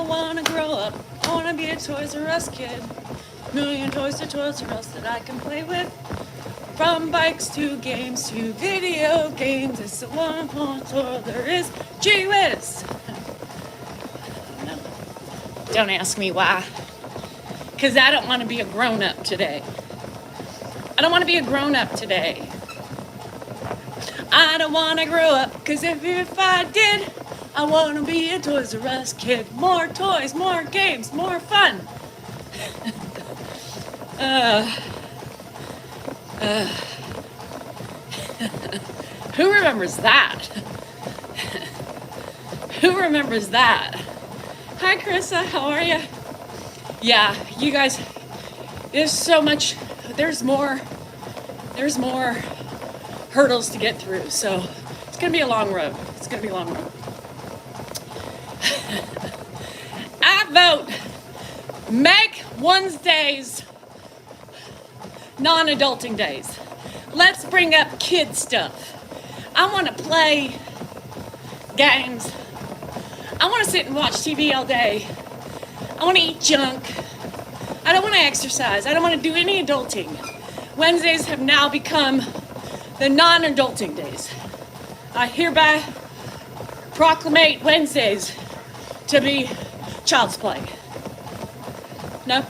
don't wanna grow up. I wanna be a Toys R Us kid. Million toys to Toys R Us that I can play with. From bikes to games to video games. It's the one console there is. Gee whiz! No. Don't ask me why. Because I don't want to be a grown-up today. I don't want to be a grown-up today. I don't want to grow up, because if I did, I want to be a Toys R Us kid. More toys, more games, more fun. Who remembers that? Who remembers that? Hi, Carissa, how are you? Yeah, you guys, there's so much, there's more hurdles to get through, so it's gonna be a long road. It's gonna be a long road. I vote, make Wednesdays non-adulting days. Let's bring up kid stuff. I want to play games. I want to sit and watch TV all day. I want to eat junk. I don't want to exercise. I don't want to do any adulting. Wednesdays have now become the non-adulting days. I hereby proclamate Wednesdays to be child's play. No?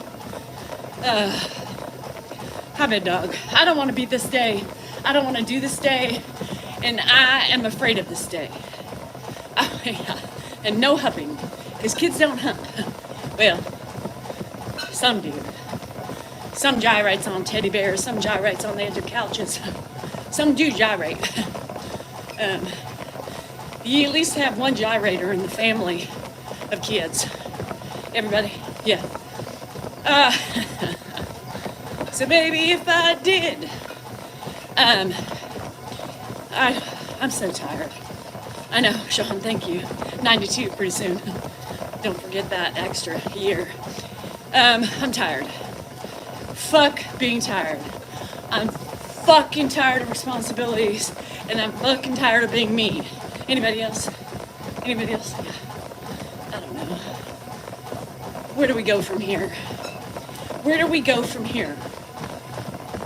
I'm a dog. I don't want to be this day. I don't want to do this day. And I am afraid of this day. Oh, yeah. And no humping. Because kids don't hump. Well, some do. Some gyrates on teddy bears. Some gyrates on the edge of couches. Some do gyrate. You at least have one gyrator in the family of kids. Everybody? Yeah. So baby, if I did, I'm so tired. I know, Sean, thank you. 92 pretty soon. Don't forget that extra year. I'm tired. Fuck being tired. I'm fucking tired of responsibilities, and I'm fucking tired of being me. Anybody else? Anybody else? Yeah. I don't know. Where do we go from here? Where do we go from here?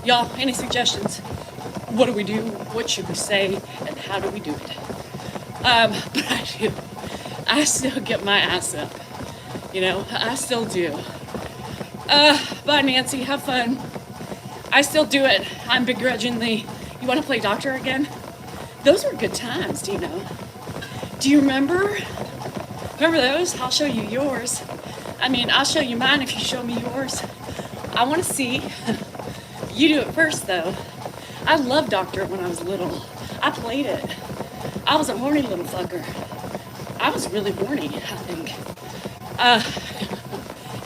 Y'all, any suggestions? What do we do? What should we say? And how do we do it? But I do. I still get my ass up. You know, I still do. Bye, Nancy. Have fun. I still do it. I'm begrudgingly. You want to play doctor again? Those were good times, do you know? Do you remember? Remember those? I'll show you yours. I mean, I'll show you mine if you show me yours. I want to see. You do it first, though. I loved Doctor when I was little. I played it. I was a horny little fucker. I was really horny, I think.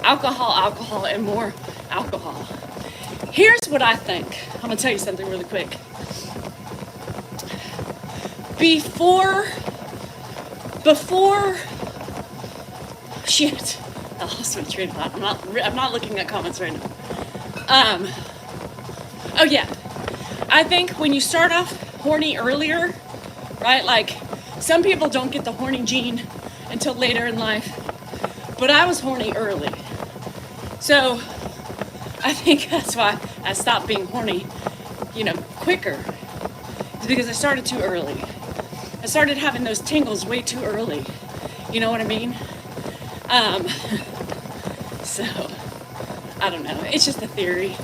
Alcohol, and more alcohol. Here's what I think. I'm going to tell you something really quick. Before, shit. I lost my train of thought. I'm not looking at comments right now. Oh yeah. I think when you start off horny earlier, right? Like, some people don't get the horny gene until later in life. But I was horny early. So, I think that's why I stopped being horny, quicker. It's because I started too early. I started having those tingles way too early. You know what I mean? So, I don't know. It's just a theory.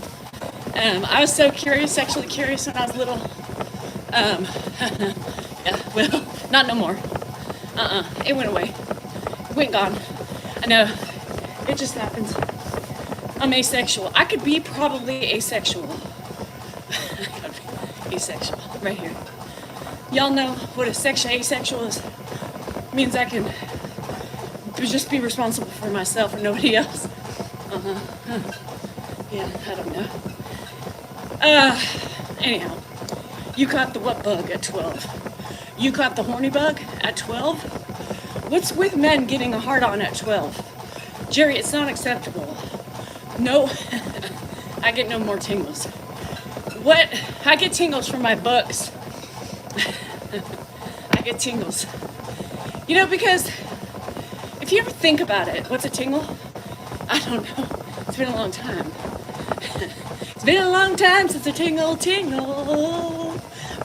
I was so sexually curious when I was little. Yeah, well, not no more. It went away. It went gone. I know. It just happens. I'm asexual. I could be probably asexual. Asexual, right here. Y'all know what asexual is? It means I can just be responsible for myself and nobody else. Yeah, I don't know. Anyhow, you caught the what bug at 12? You caught the horny bug at 12? What's with men getting a hard on at 12? Jerry, it's not acceptable. No, I get no more tingles. What? I get tingles from my books. I get tingles. Because If you ever think about it, what's a tingle? I don't know. It's been a long time. It's been a long time since a tingle.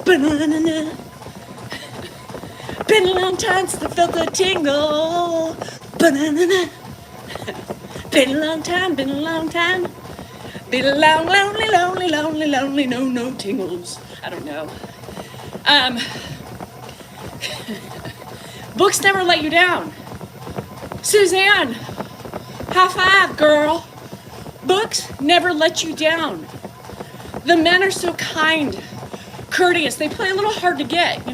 Ba-na-na-na. Been a long time since I felt a tingle. Ba-na-na-na. Been a long time, been a long time. Been a long, lonely, no tingles. I don't know. Books never let you down. Suzanne, high five, girl. Books never let you down. The men are so kind, courteous. They play a little hard to get,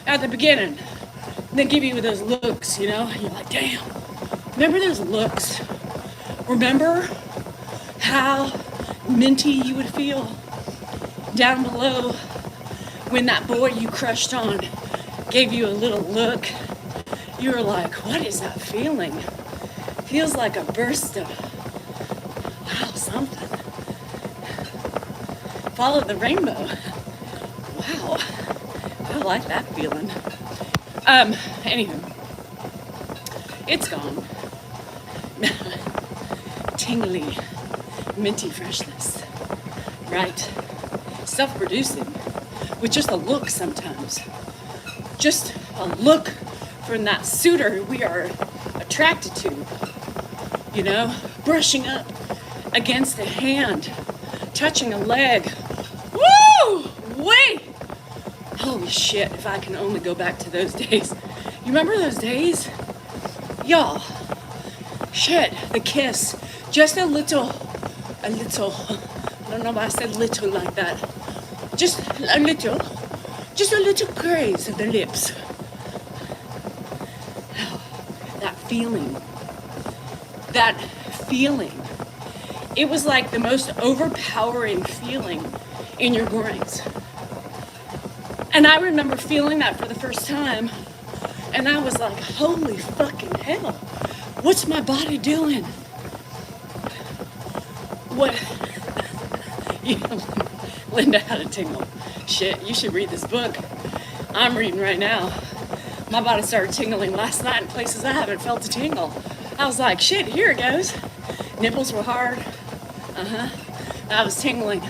at the beginning. They give you those looks, and you're like, damn. Remember those looks? Remember how minty you would feel down below when that boy you crushed on gave you a little look? You were like, what is that feeling? Feels like a burst of, wow, something. Follow the rainbow. Wow, I like that feeling. Anywho, it's gone. Tingly, minty freshness, right? Self-producing, with just a look sometimes. Just a look from that suitor we are attracted to, brushing up against a hand, touching a leg. Woo! Wait! Holy shit, if I can only go back to those days. You remember those days? Y'all, shit, the kiss. Just a little, I don't know why I said little like that. Just a little graze of the lips. That feeling. It was like the most overpowering feeling in your groins. And I remember feeling that for the first time, and I was like, holy fucking hell, what's my body doing? What? Linda had a tingle. Shit, you should read this book I'm reading right now. My body started tingling last night in places I haven't felt a tingle. I was like, shit, here it goes. Nipples were hard. I was tingling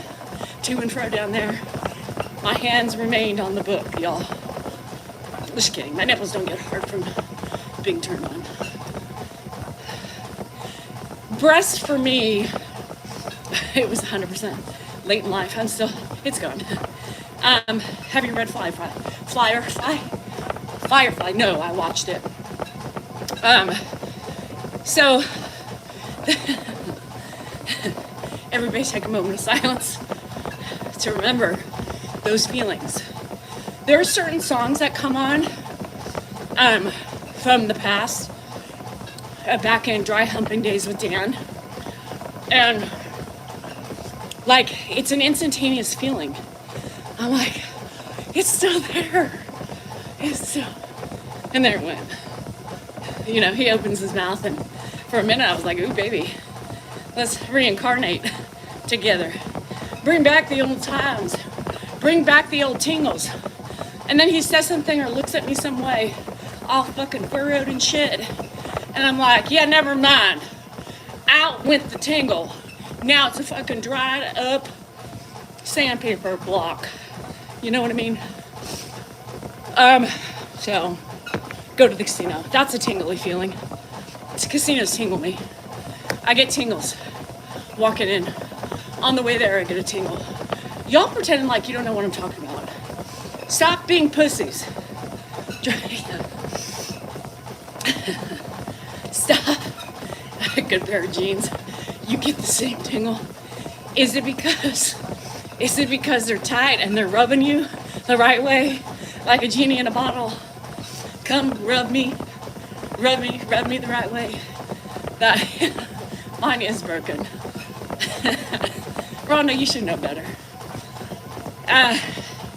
to and fro down there. My hands remained on the book, y'all. Just kidding. My nipples don't get hard from being turned on. Breast for me, it was 100% late in life. It's gone. Have you read Firefly? No, I watched it. So, everybody take a moment of silence to remember those feelings. There are certain songs that come on from the past, back in dry humping days with Dan, and like it's an instantaneous feeling. I'm like, it's still there. And there it went. He opens his mouth, and for a minute I was like, ooh, baby, let's reincarnate together. Bring back the old times. Bring back the old tingles. And then he says something or looks at me some way, all fucking furrowed and shit. And I'm like, yeah, never mind. Out went the tingle. Now it's a fucking dried up sandpaper block. You know what I mean? So go to the casino. That's a tingly feeling. Casinos tingle me. I get tingles walking in. On the way there, I get a tingle. Y'all pretending like you don't know what I'm talking about. Stop being pussies. Stop. A good pair of jeans. You get the same tingle. Is it because they're tight and they're rubbing you the right way, like a genie in a bottle? Come rub me the right way. That mine is broken. Rhonda, you should know better.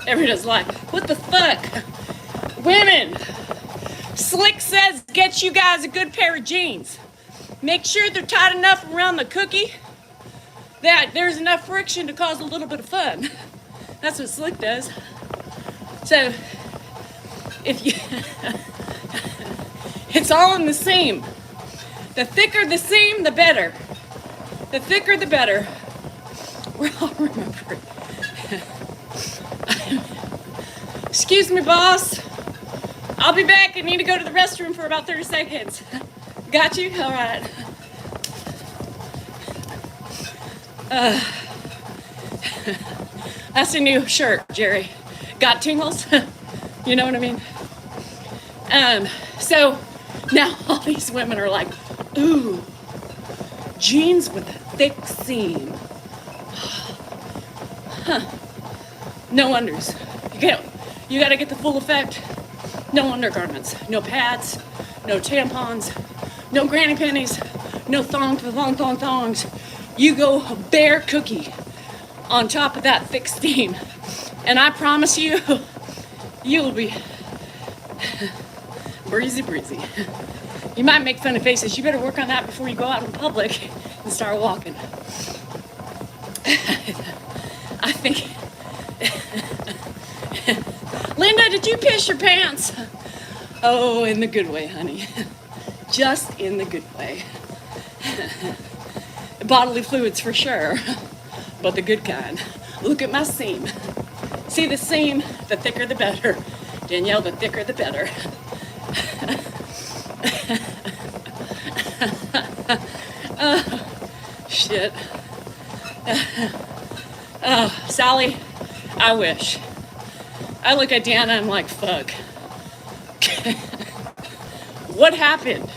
Everybody's like, what the fuck? Women, Slick says get you guys a good pair of jeans. Make sure they're tight enough around the cookie that there's enough friction to cause a little bit of fun. That's what Slick does. So, if It's all in the seam. The thicker the seam, the better. The thicker, the better. We're all remembering. Excuse me, boss. I'll be back. I need to go to the restroom for about 30 seconds. Got you? All right. That's a new shirt, Jerry. Got tingles? You know what I mean? So now all these women are like, ooh, jeans with a thick seam. Huh. No unders. You gotta get the full effect. No undergarments, no pads, no tampons, no granny panties, no thongs. You go bare cookie on top of that thick steam. And I promise you, you'll be breezy. You might make funny faces. You better work on that before you go out in public and start walking. I think... Linda, did you piss your pants? Oh, in the good way, honey. Just in the good way. Bodily fluids for sure, but the good kind. Look at my seam. See the seam? The thicker the better. Danielle, the thicker the better. Oh, shit. Oh, Sally, I wish. I look at Deanna and I'm like, fuck. What happened?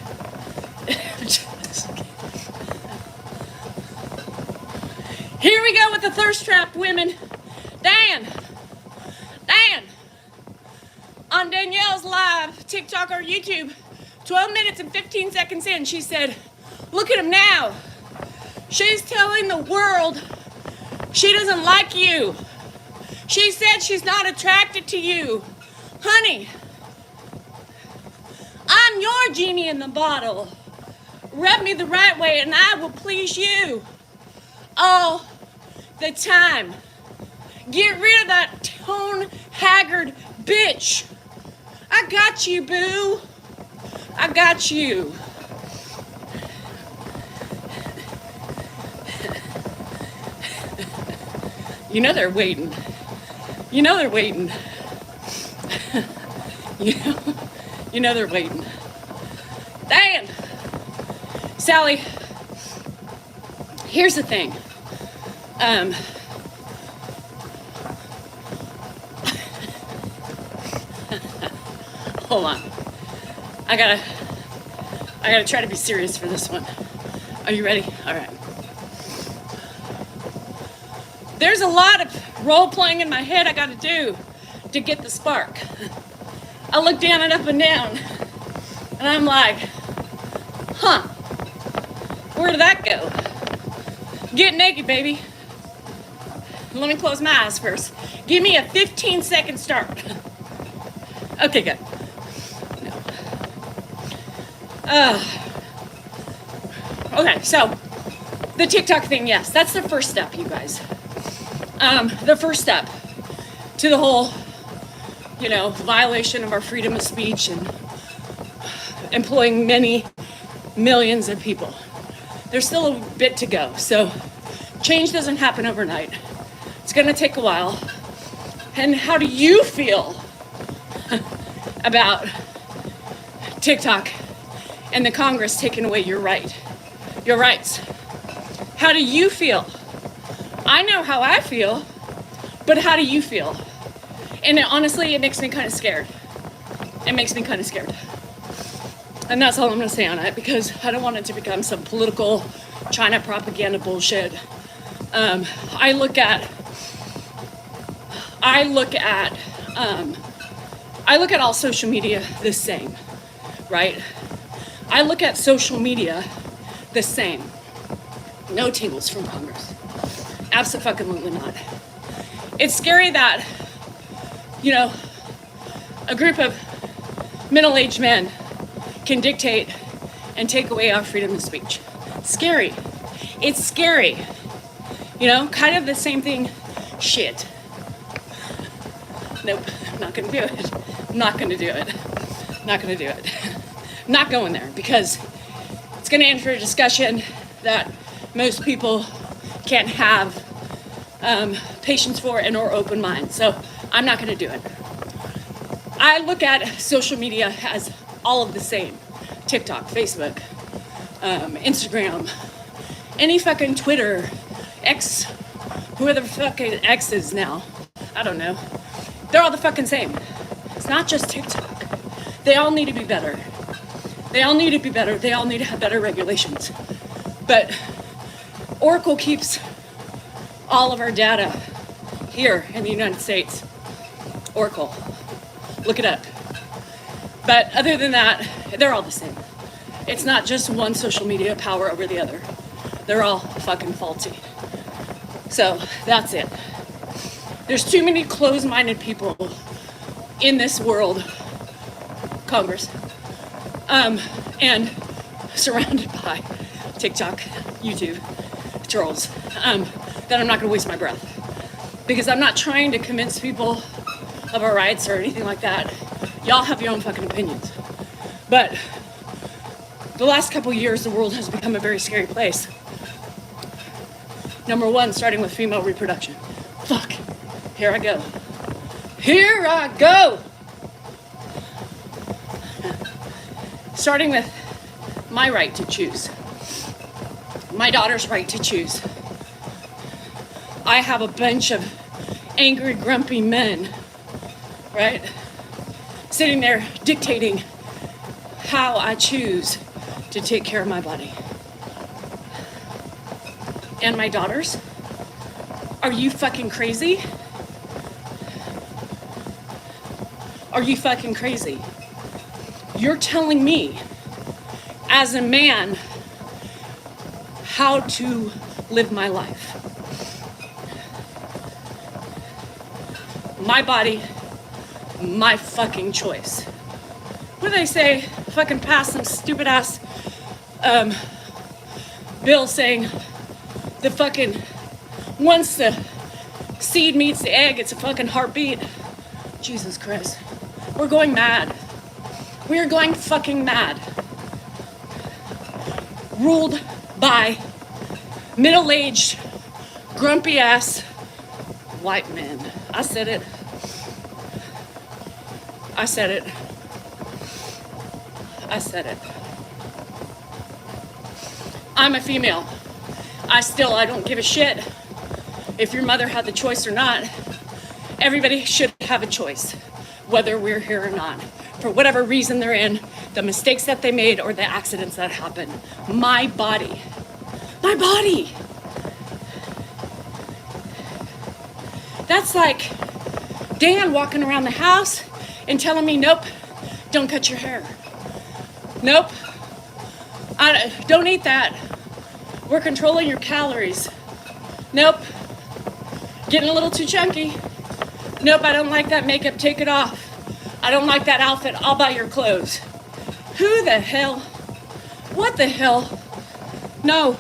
Here we go with the thirst trap women. Dan, on Danielle's live TikTok or YouTube, 12 minutes and 15 seconds in, she said, look at him now. She's telling the world she doesn't like you. She said she's not attracted to you. Honey, I'm your genie in the bottle. Rub me the right way and I will please you all the time. Get rid of that tone-haggard bitch. I got you, boo. I got you. You know they're waiting. You know they're waiting. You know they're waiting. Dan! Sally, here's the thing. Hold on. I gotta try to be serious for this one. Are you ready? All right. There's a lot of role playing in my head I gotta do to get the spark. I look down and up and down, and I'm like, huh, where did that go? Get naked, baby. Let me close my eyes first. Give me a 15-second start. Okay, good. No. Okay, so the TikTok thing, yes, that's the first step, you guys. The first step to the whole, violation of our freedom of speech and employing many millions of people. There's still a bit to go. So change doesn't happen overnight. It's going to take a while. And how do you feel about TikTok and the Congress taking away your rights? How do you feel? I know how I feel, but how do you feel? And honestly, it makes me kind of scared. It makes me kind of scared. And that's all I'm going to say on it, because I don't want it to become some political China propaganda bullshit. I look at all social media the same, right? I look at social media the same. No tingles from Congress. Absolutely not. It's scary that, a group of middle-aged men can dictate and take away our freedom of speech. Scary. It's scary. Kind of the same thing. Shit. Nope, not gonna do it. Not gonna do it. Not gonna do it. not going there because it's going to enter a discussion that most people can't have patience for and or open mind. So I'm not going to do it. I look at social media as all of the same. TikTok, Facebook, Instagram, any fucking Twitter, X, whoever the fucking X is now. I don't know. They're all the fucking same. It's not just TikTok. They all need to be better. They all need to be better. They all need to have better regulations. But Oracle keeps all of our data here in the United States. Oracle. Look it up. But other than that, they're all the same. It's not just one social media power over the other. They're all fucking faulty. So that's it. There's too many closed-minded people in this world, Congress, and surrounded by TikTok, YouTube, trolls, that I'm not gonna waste my breath. Because I'm not trying to convince people of our rights or anything like that. Y'all have your own fucking opinions. But the last couple years, the world has become a very scary place. Number one, starting with female reproduction. Fuck, here I go. Here I go! Starting with my right to choose. My daughter's right to choose. I have a bunch of angry, grumpy men, right? Sitting there dictating how I choose to take care of my body. And my daughters? Are you fucking crazy? Are you fucking crazy? You're telling me, as a man, how to live my life. My body, my fucking choice. What do they say? Fucking pass some stupid ass bill saying the fucking, once the seed meets the egg, it's a fucking heartbeat. Jesus Christ. We're going mad. We are going fucking mad. Ruled by middle-aged, grumpy-ass white men. I said it. I said it. I said it. I'm a female. I don't give a shit if your mother had the choice or not. Everybody should have a choice, whether we're here or not. For whatever reason they're in, the mistakes that they made or the accidents that happened. My body. My body. That's like Dan walking around the house and telling me, nope, don't cut your hair. Nope, don't eat that. We're controlling your calories. Nope, getting a little too chunky. Nope, I don't like that makeup, take it off. I don't like that outfit, I'll buy your clothes. Who the hell? What the hell? No,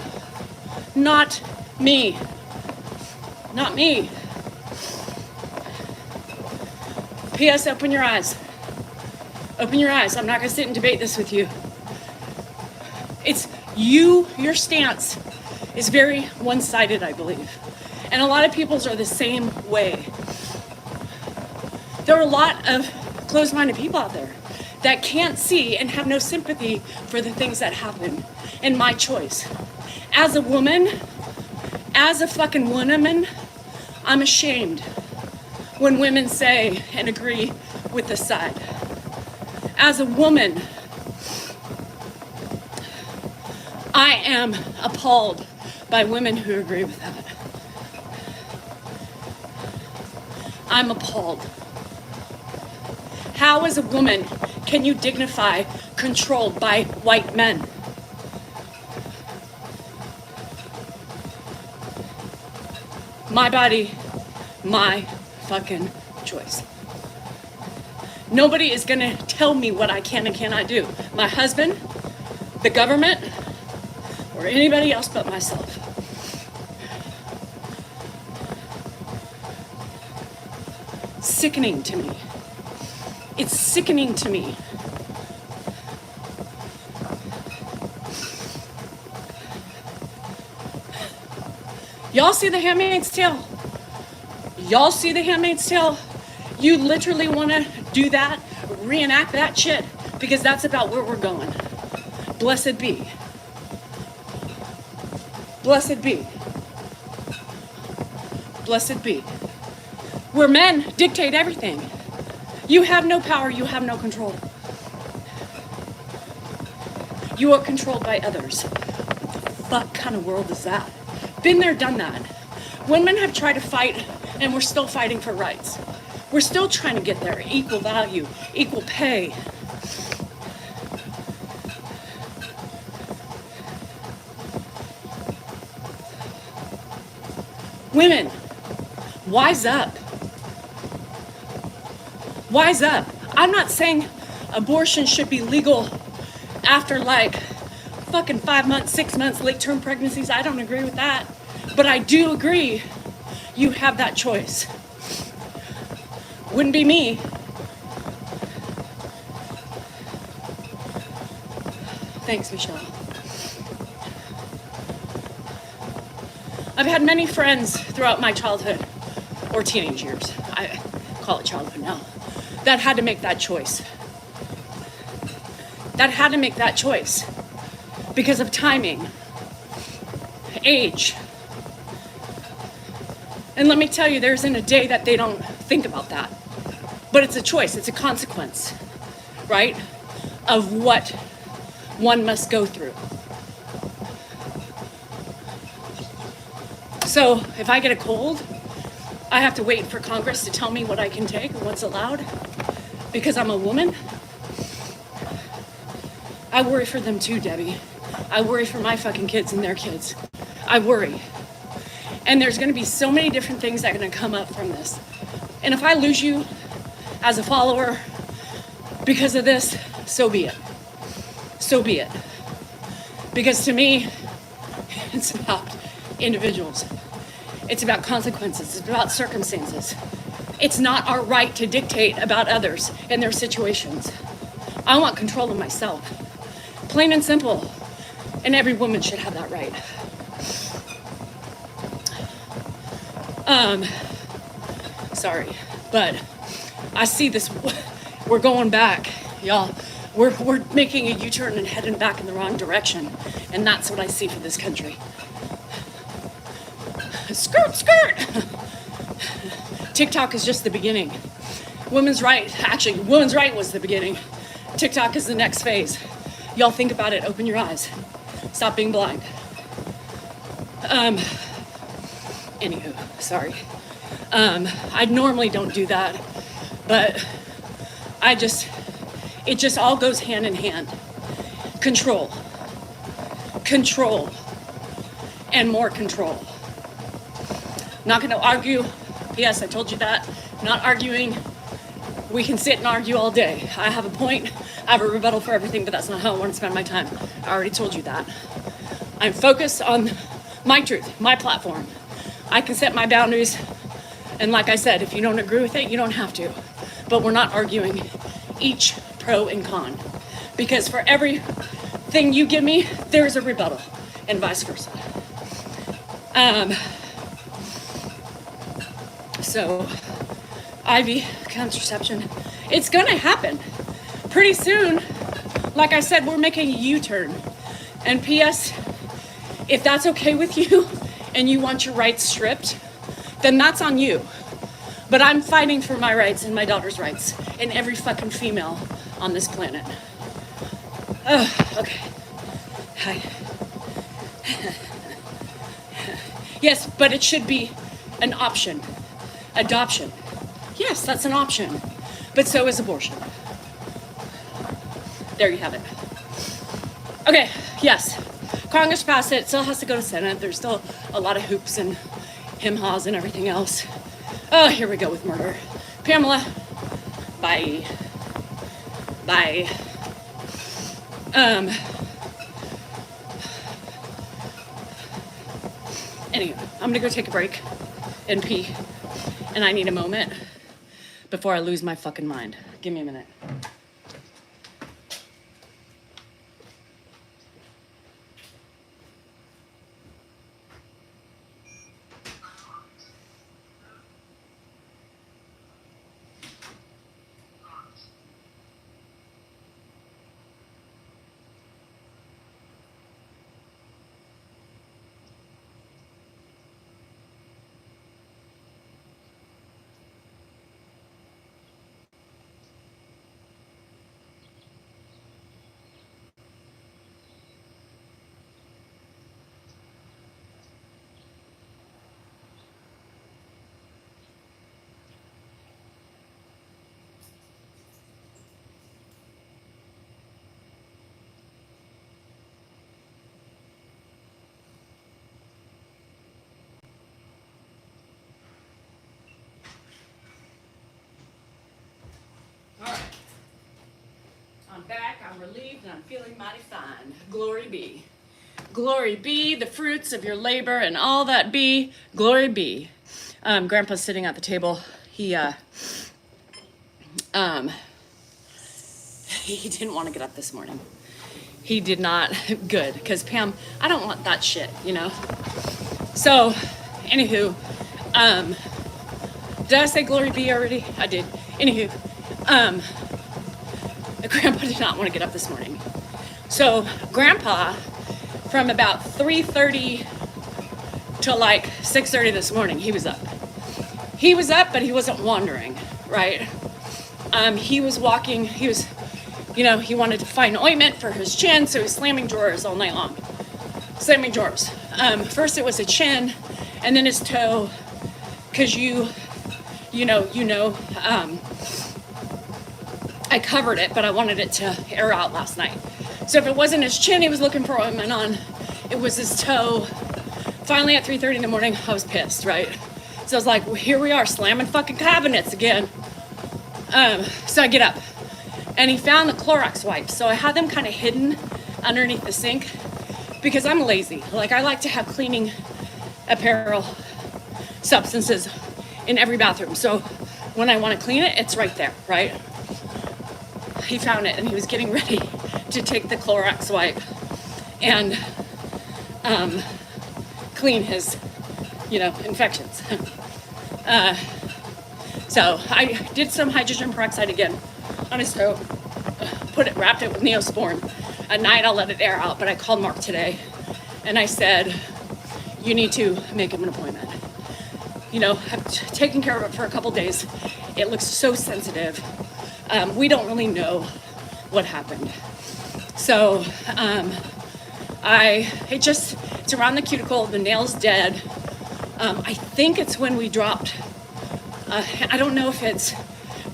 not me. Not me. P.S. Open your eyes. Open your eyes. I'm not going to sit and debate this with you. It's you, your stance is very one-sided, I believe. And a lot of people's are the same way. There are a lot of closed-minded people out there that can't see and have no sympathy for the things that happen. And my choice. As a woman, as a fucking woman, I'm ashamed when women say and agree with the side. As a woman, I am appalled by women who agree with that. I'm appalled. How, as a woman, can you dignify controlled by white men? My body, my fucking choice. Nobody is gonna tell me what I can and cannot do. My husband, the government, or anybody else but myself. Sickening to me. It's sickening to me Y'all see The Handmaid's Tale? Y'all see The Handmaid's Tale? You literally want to do that, reenact that shit, because that's about where we're going. Blessed be. Blessed be. Blessed be. Where men dictate everything. You have no power, you have no control. You are controlled by others. What kind of world is that? Been there, done that. Women have tried to fight, and we're still fighting for rights. We're still trying to get there. Equal value, equal pay. Women, wise up. Wise up. I'm not saying abortion should be legal after like fucking 5 months, 6 months, late-term pregnancies. I don't agree with that. But I do agree you have that choice. Wouldn't be me. Thanks, Michelle. I've had many friends throughout my childhood, or teenage years, I call it childhood now, that had to make that choice. That had to make that choice because of timing, age. And let me tell you, there isn't a day that they don't think about that. But it's a choice, it's a consequence, right, of what one must go through. So if I get a cold, I have to wait for Congress to tell me what I can take and what's allowed because I'm a woman. I worry for them too, Debbie. I worry for my fucking kids and their kids. I worry. And there's gonna be so many different things that are gonna come up from this. And if I lose you as a follower because of this, so be it. So be it. Because to me, it's about individuals. It's about consequences. It's about circumstances. It's not our right to dictate about others and their situations. I want control of myself. Plain and simple. And every woman should have that right. Sorry, but I see this, we're going back, y'all. We're making a U-turn and heading back in the wrong direction. And that's what I see for this country. Skirt, skirt! TikTok is just the beginning. Women's right was the beginning. TikTok is the next phase. Y'all think about it, open your eyes. Stop being blind. Anywho, sorry. I normally don't do that, but it just all goes hand in hand. Control, and more control. Not gonna argue. Yes, I told you that. Not arguing. We can sit and argue all day. I have a point, I have a rebuttal for everything, but that's not how I want to spend my time. I already told you that. I'm focused on my truth, my platform. I can set my boundaries, and like I said, if you don't agree with it, you don't have to. But we're not arguing each pro and con. Because for everything you give me, there's a rebuttal, and vice versa. So, IV, contraception, it's gonna happen. Pretty soon, like I said, we're making a U-turn. And P.S., if that's okay with you, and you want your rights stripped, then that's on you. But I'm fighting for my rights and my daughter's rights, and every fucking female on this planet. Oh, okay. Hi. Yes, but it should be an option. Adoption. Yes, that's an option. But so is abortion. There you have it. Okay, yes. Congress passed it. It still has to go to Senate. There's still a lot of hoops and hem-haws and everything else. Oh, here we go with murder. Pamela, bye. Bye. Anyway, I'm gonna go take a break and pee. And I need a moment before I lose my fucking mind. Give me a minute. I'm back, I'm relieved, and I'm feeling mighty fine. Glory be. Glory be, the fruits of your labor and all that be. Glory be. Grandpa's sitting at the table. He didn't want to get up this morning. He did not. Good, because Pam, I don't want that shit, you know? So, anywho, did I say glory be already? I did. Anywho, Grandpa did not want to get up this morning. So, Grandpa, from about 3:30 to like 6:30 this morning, he was up. He was up, but he wasn't wandering, right? He was walking, he was, you know, he wanted to find ointment for his chin, so he was slamming drawers all night long. Slamming drawers. First it was a chin, and then his toe, because I covered it, but I wanted it to air out last night. So if it wasn't his chin he was looking for ointment on, it was his toe. Finally at 3:30 in the morning, I was pissed, right? So I was like, well, here we are, slamming fucking cabinets again. So I get up, and he found the Clorox wipes. So I had them kind of hidden underneath the sink, because I'm lazy. Like, I like to have cleaning apparel substances in every bathroom. So when I want to clean it, it's right there, right? He found it, and he was getting ready to take the Clorox wipe and clean his, infections. So I did some hydrogen peroxide again on his toe, wrapped it with Neosporin. At night I'll let it air out, but I called Mark today and I said, you need to make him an appointment. I've taken care of it for a couple days. It looks so sensitive. We don't really know what happened. So it's around the cuticle, the nail's dead. I think it's when we dropped. I don't know if it's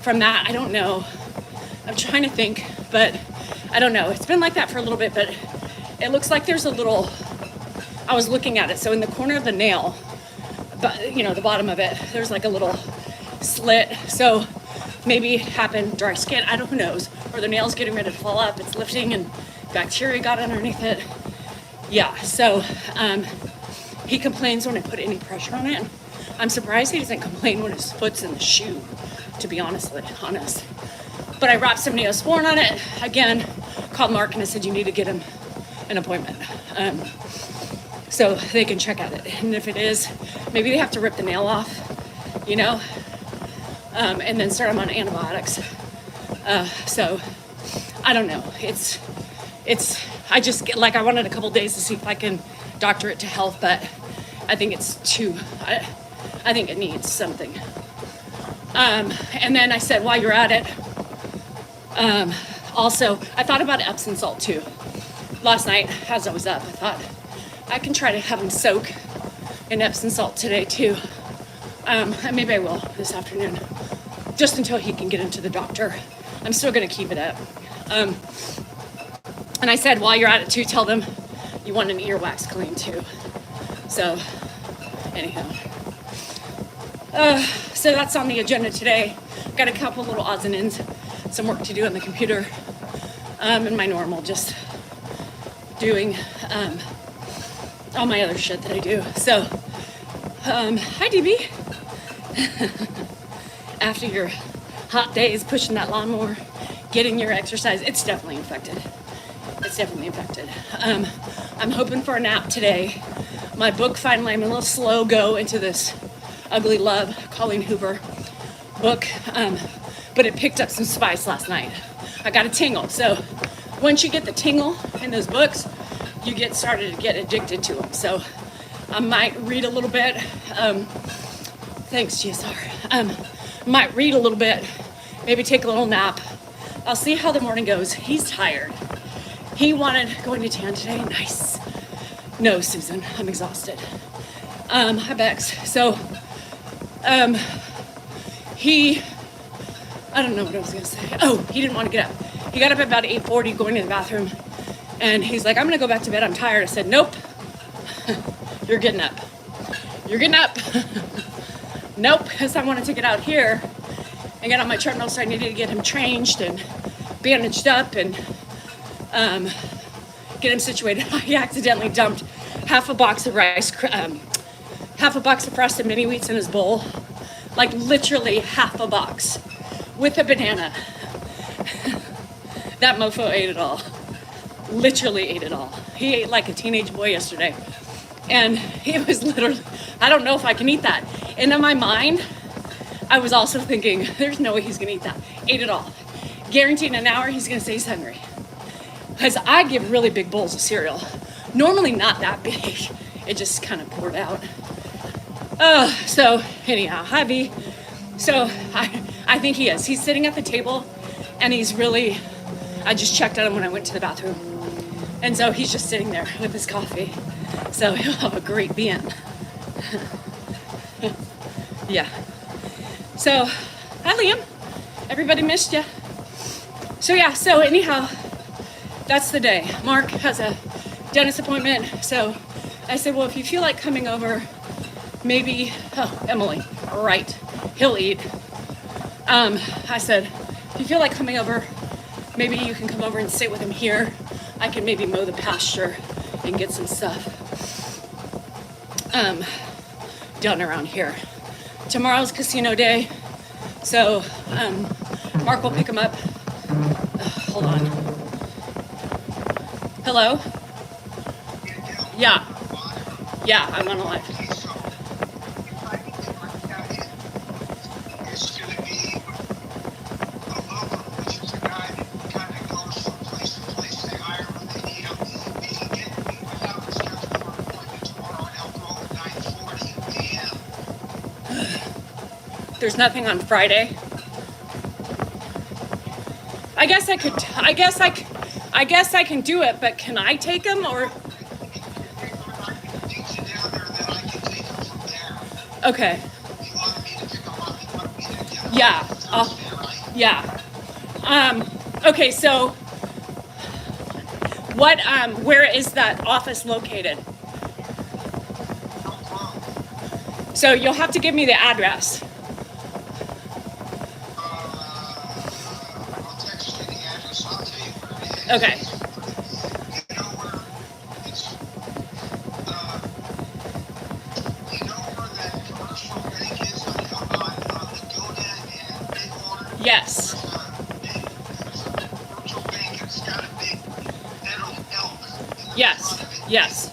from that. I don't know. I'm trying to think, but I don't know. It's been like that for a little bit, but it looks like there's a little, I was looking at it. So in the corner of the nail, but the bottom of it, there's like a little slit. So maybe it happened dry skin. I don't know, who knows? Or the nail's getting ready to fall up. It's lifting and bacteria got underneath it. Yeah, so he complains when I put any pressure on it. I'm surprised he doesn't complain when his foot's in the shoe, to be honest. But I wrapped some Neosporin on it. Again, called Mark and I said, you need to get him an appointment. So they can check at it. And if it is, maybe they have to rip the nail off, and then start him on antibiotics. So I don't know. I wanted a couple days to see if I can doctor it to health, but I think it's I think it needs something. And then I said, while you're at it, also, I thought about Epsom salt too. Last night, as I was up, I thought I can try to have him soak in Epsom salt today too. And maybe I will this afternoon, just until he can get into the doctor. I'm still gonna keep it up. And I said, while you're at it too, tell them you want an earwax clean too. So, anyhow. So that's on the agenda today. Got a couple little odds and ends, some work to do on the computer, and my normal, just doing all my other shit that I do. So, hi DB. After your hot days pushing that lawnmower, getting your exercise, it's definitely infected. I'm hoping for a nap today. My book finally, I'm a little slow go into this Ugly Love, Colleen Hoover book, but it picked up some spice last night. I got a tingle. So once you get the tingle in those books, you started to get addicted to them. So I might read a little bit. Thanks, GSR. Might read a little bit, maybe take a little nap. I'll see how the morning goes. He's tired. He wanted going to town today. Nice. No, Susan, I'm exhausted. Hi, Bex. So, I don't know what I was gonna say. Oh, he didn't want to get up. He got up at about 8:40 going to the bathroom, and he's like, I'm gonna go back to bed, I'm tired. I said, nope, you're getting up. Nope, because I wanted to get out here and get on my treadmill, so I needed to get him changed and bandaged up and get him situated. I accidentally dumped half a box of frosted mini wheats in his bowl, like literally half a box, with a banana. That mofo ate it all. Literally ate it all. He ate like a teenage boy yesterday. And he was literally, I don't know if I can eat that. And in my mind, I was also thinking, there's no way he's gonna eat that. Ate it all. Guaranteed in an hour, he's gonna say he's hungry. Because I give really big bowls of cereal. Normally not that big. It just kind of poured out. So anyhow, hi B. So I think he is. He's sitting at the table and he's really, I just checked on him when I went to the bathroom. And so he's just sitting there with his coffee. So he'll have a great being. Yeah. So, hi Liam. Everybody missed you. So yeah, so anyhow, that's the day. Mark has a dentist appointment. So I said, well, if you feel like coming over, maybe, Emily, right, he'll eat. I said, if you feel like coming over, maybe you can come over and sit with him here. I can maybe mow the pasture and get some stuff done around here. Tomorrow's casino day, so Mark will pick him up. Hold on. Hello? Yeah. Yeah, I'm on a live. There's nothing on Friday. I guess I can do it, but can I take him or? Okay. Yeah. Yeah. Okay, so what where is that office located? So you'll have to give me the address. Okay. Yes. Yes. Yes.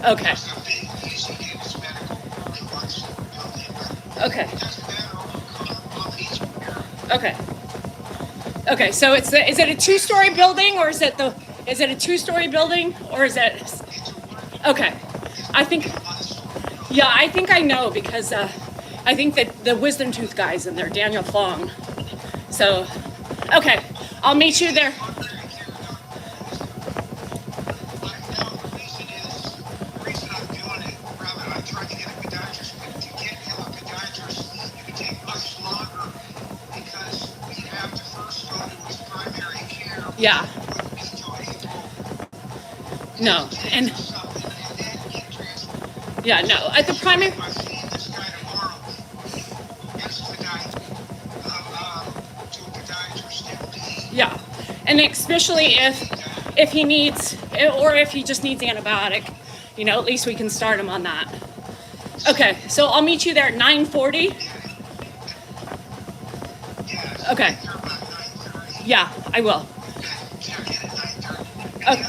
Okay. Okay. Okay. Okay. So is it a two-story building or is it a two-story building or is it? Okay. I think I know because I think that the wisdom tooth guy's in there, Danielle Fong. So, okay, I'll meet you there. Yeah. No, and yeah, no, at the primary. Yeah, and especially if he needs, or if he just needs antibiotic, at least we can start him on that. Okay, so I'll meet you there at 9:40. Okay. Yeah, I will. Okay.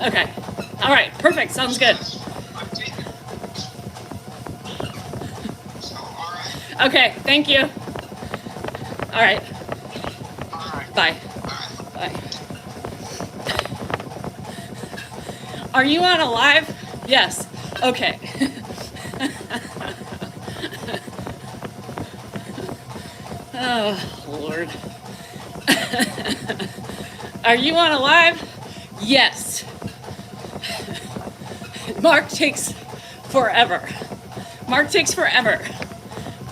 Okay. All right. Perfect. Sounds good. Okay. Thank you. All right. Bye. Bye. Are you on a live? Yes. Okay. Oh, Lord. Are you on a live? Yes. Mark takes forever. Mark takes forever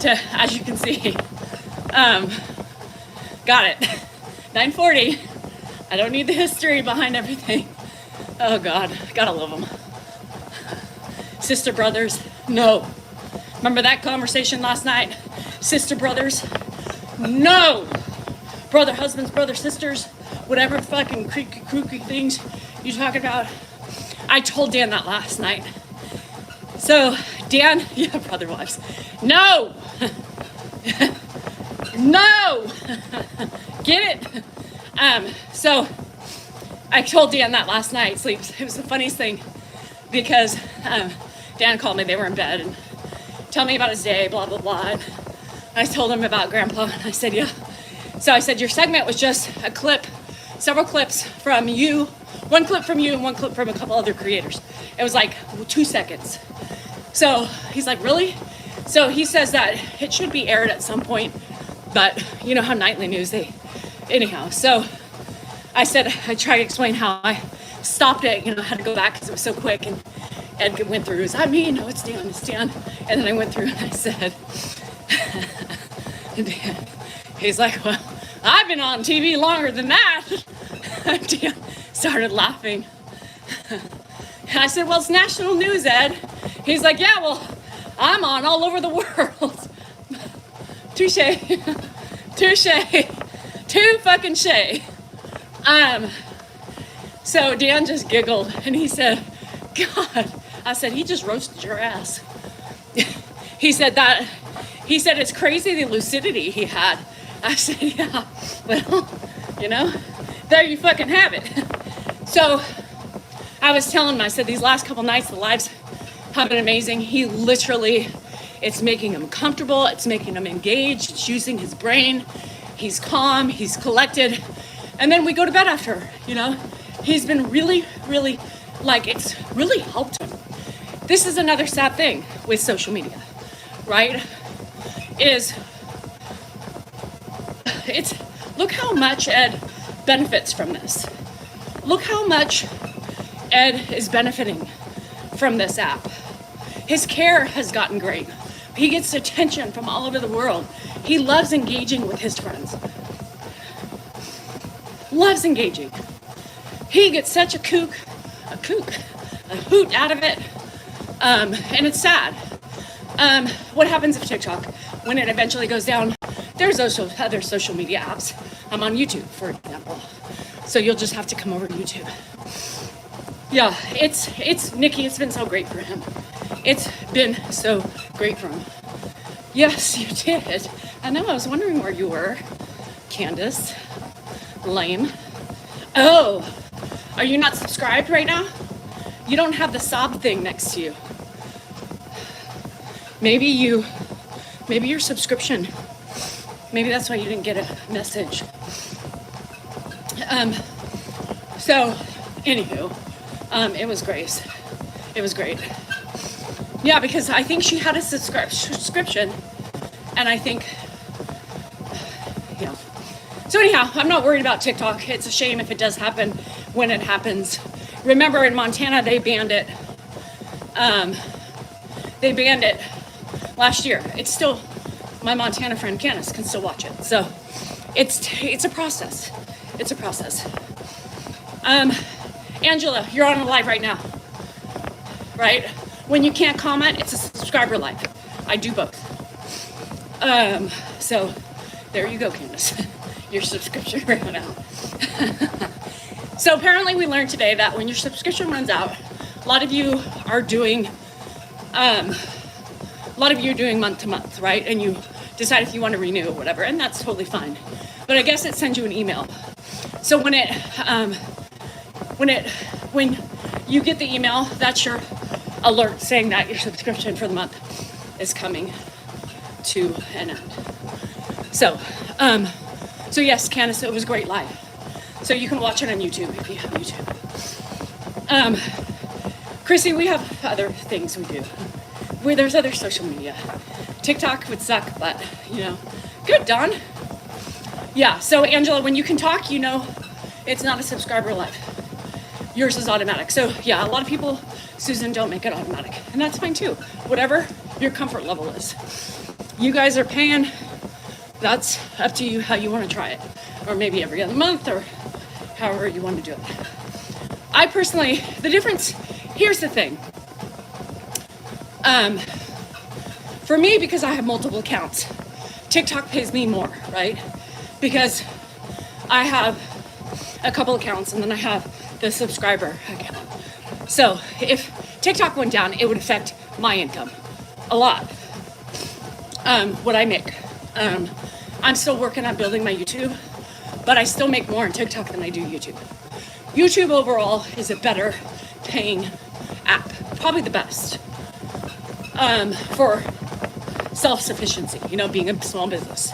to, as you can see. Got it. 9:40. I don't need the history behind everything. Oh God, gotta love them. Sister brothers, no. Remember that conversation last night? Sister brothers, no. Brother husbands, brother sisters, whatever fucking creaky things you talking about. I told Dan that last night. So Dan, yeah, brother wives, no. No. Get it? So I told Dan that last night, sleeps. It was the funniest thing because Dan called me, they were in bed, and tell me about his day, blah, blah, blah. And I told him about Grandpa, and I said, yeah. So I said, your segment was just a clip, several clips from you, one clip from you and one clip from a couple other creators. It was like 2 seconds. So he's like, really? So he says that it should be aired at some point, but you know how nightly news, anyhow. So I said, I tried to explain how I stopped it, you know, I had to go back because it was so quick, and Ed went through, is that me? No, it's Dan, it's Dan. And then I went through and I said, Dan, he's like, well, I've been on TV longer than that. Dan started laughing. And I said, well, it's national news, Ed. He's like, yeah, well, I'm on all over the world. Touche. Touche. Too fucking shay. So Dan just giggled and he said, God, I said, he just roasted your ass. He said it's crazy the lucidity he had. I said, yeah, well, you know, there you fucking have it. So I was telling him, I said, these last couple nights, the lives have been amazing. He literally, it's making him comfortable. It's making him engaged. It's using his brain. He's calm. He's collected. And then we go to bed after, you know. He's been really, really, like, it's really helped him. This is another sad thing with social media, right? Look how much Ed benefits from this. Look how much Ed is benefiting from this app. His care has gotten great. He gets attention from all over the world. He loves engaging with his friends. Loves engaging. He gets such a hoot out of it. And it's sad. What happens if TikTok, when it eventually goes down, there's also other social media apps. I'm on YouTube, for example. So you'll just have to come over to YouTube. Yeah, it's Nikki, it's been so great for him. It's been so great for him. Yes, you did. I know, I was wondering where you were, Candace. Lame. Oh, are you not subscribed right now? You don't have the sob thing next to you. Maybe your subscription, maybe that's why you didn't get a message. So, anywho, it was great. It was great. Yeah, because I think she had a subscription, and I think, yeah. So anyhow, I'm not worried about TikTok. It's a shame if it does happen when it happens. Remember in Montana, they banned it. They banned it last year. It's still, my Montana friend Candace can still watch it. So it's a process. It's a process. Angela, you're on a live right now, right? When you can't comment, it's a subscriber live. I do both. So there you go, Candace. Your subscription ran out. So apparently we learned today that when your subscription runs out, a lot of you are doing month to month, right? And you decide if you want to renew or whatever, and that's totally fine. But I guess it sends you an email. So when you get the email, that's your alert saying that your subscription for the month is coming to an end. So yes, Candace, it was great live. So you can watch it on YouTube if you have YouTube. Chrissy, we have other things we do. There's other social media. TikTok would suck, but you know. Good, Dawn. Yeah, so Angela, when you can talk, you know it's not a subscriber live. yours is automatic. So yeah, a lot of people, Susan, don't make it automatic. And that's fine too. Whatever your comfort level is. You guys are paying, that's up to you how you want to try it. Or maybe every other month or however you want to do it. I personally, the difference, here's the thing. For me, because I have multiple accounts, TikTok pays me more, right? Because I have a couple accounts and then I have the subscriber account. So if TikTok went down, it would affect my income a lot. What I make. I'm still working on building my YouTube, but I still make more on TikTok than I do YouTube. YouTube overall is a better paying app, probably the best for self-sufficiency, you know, being a small business,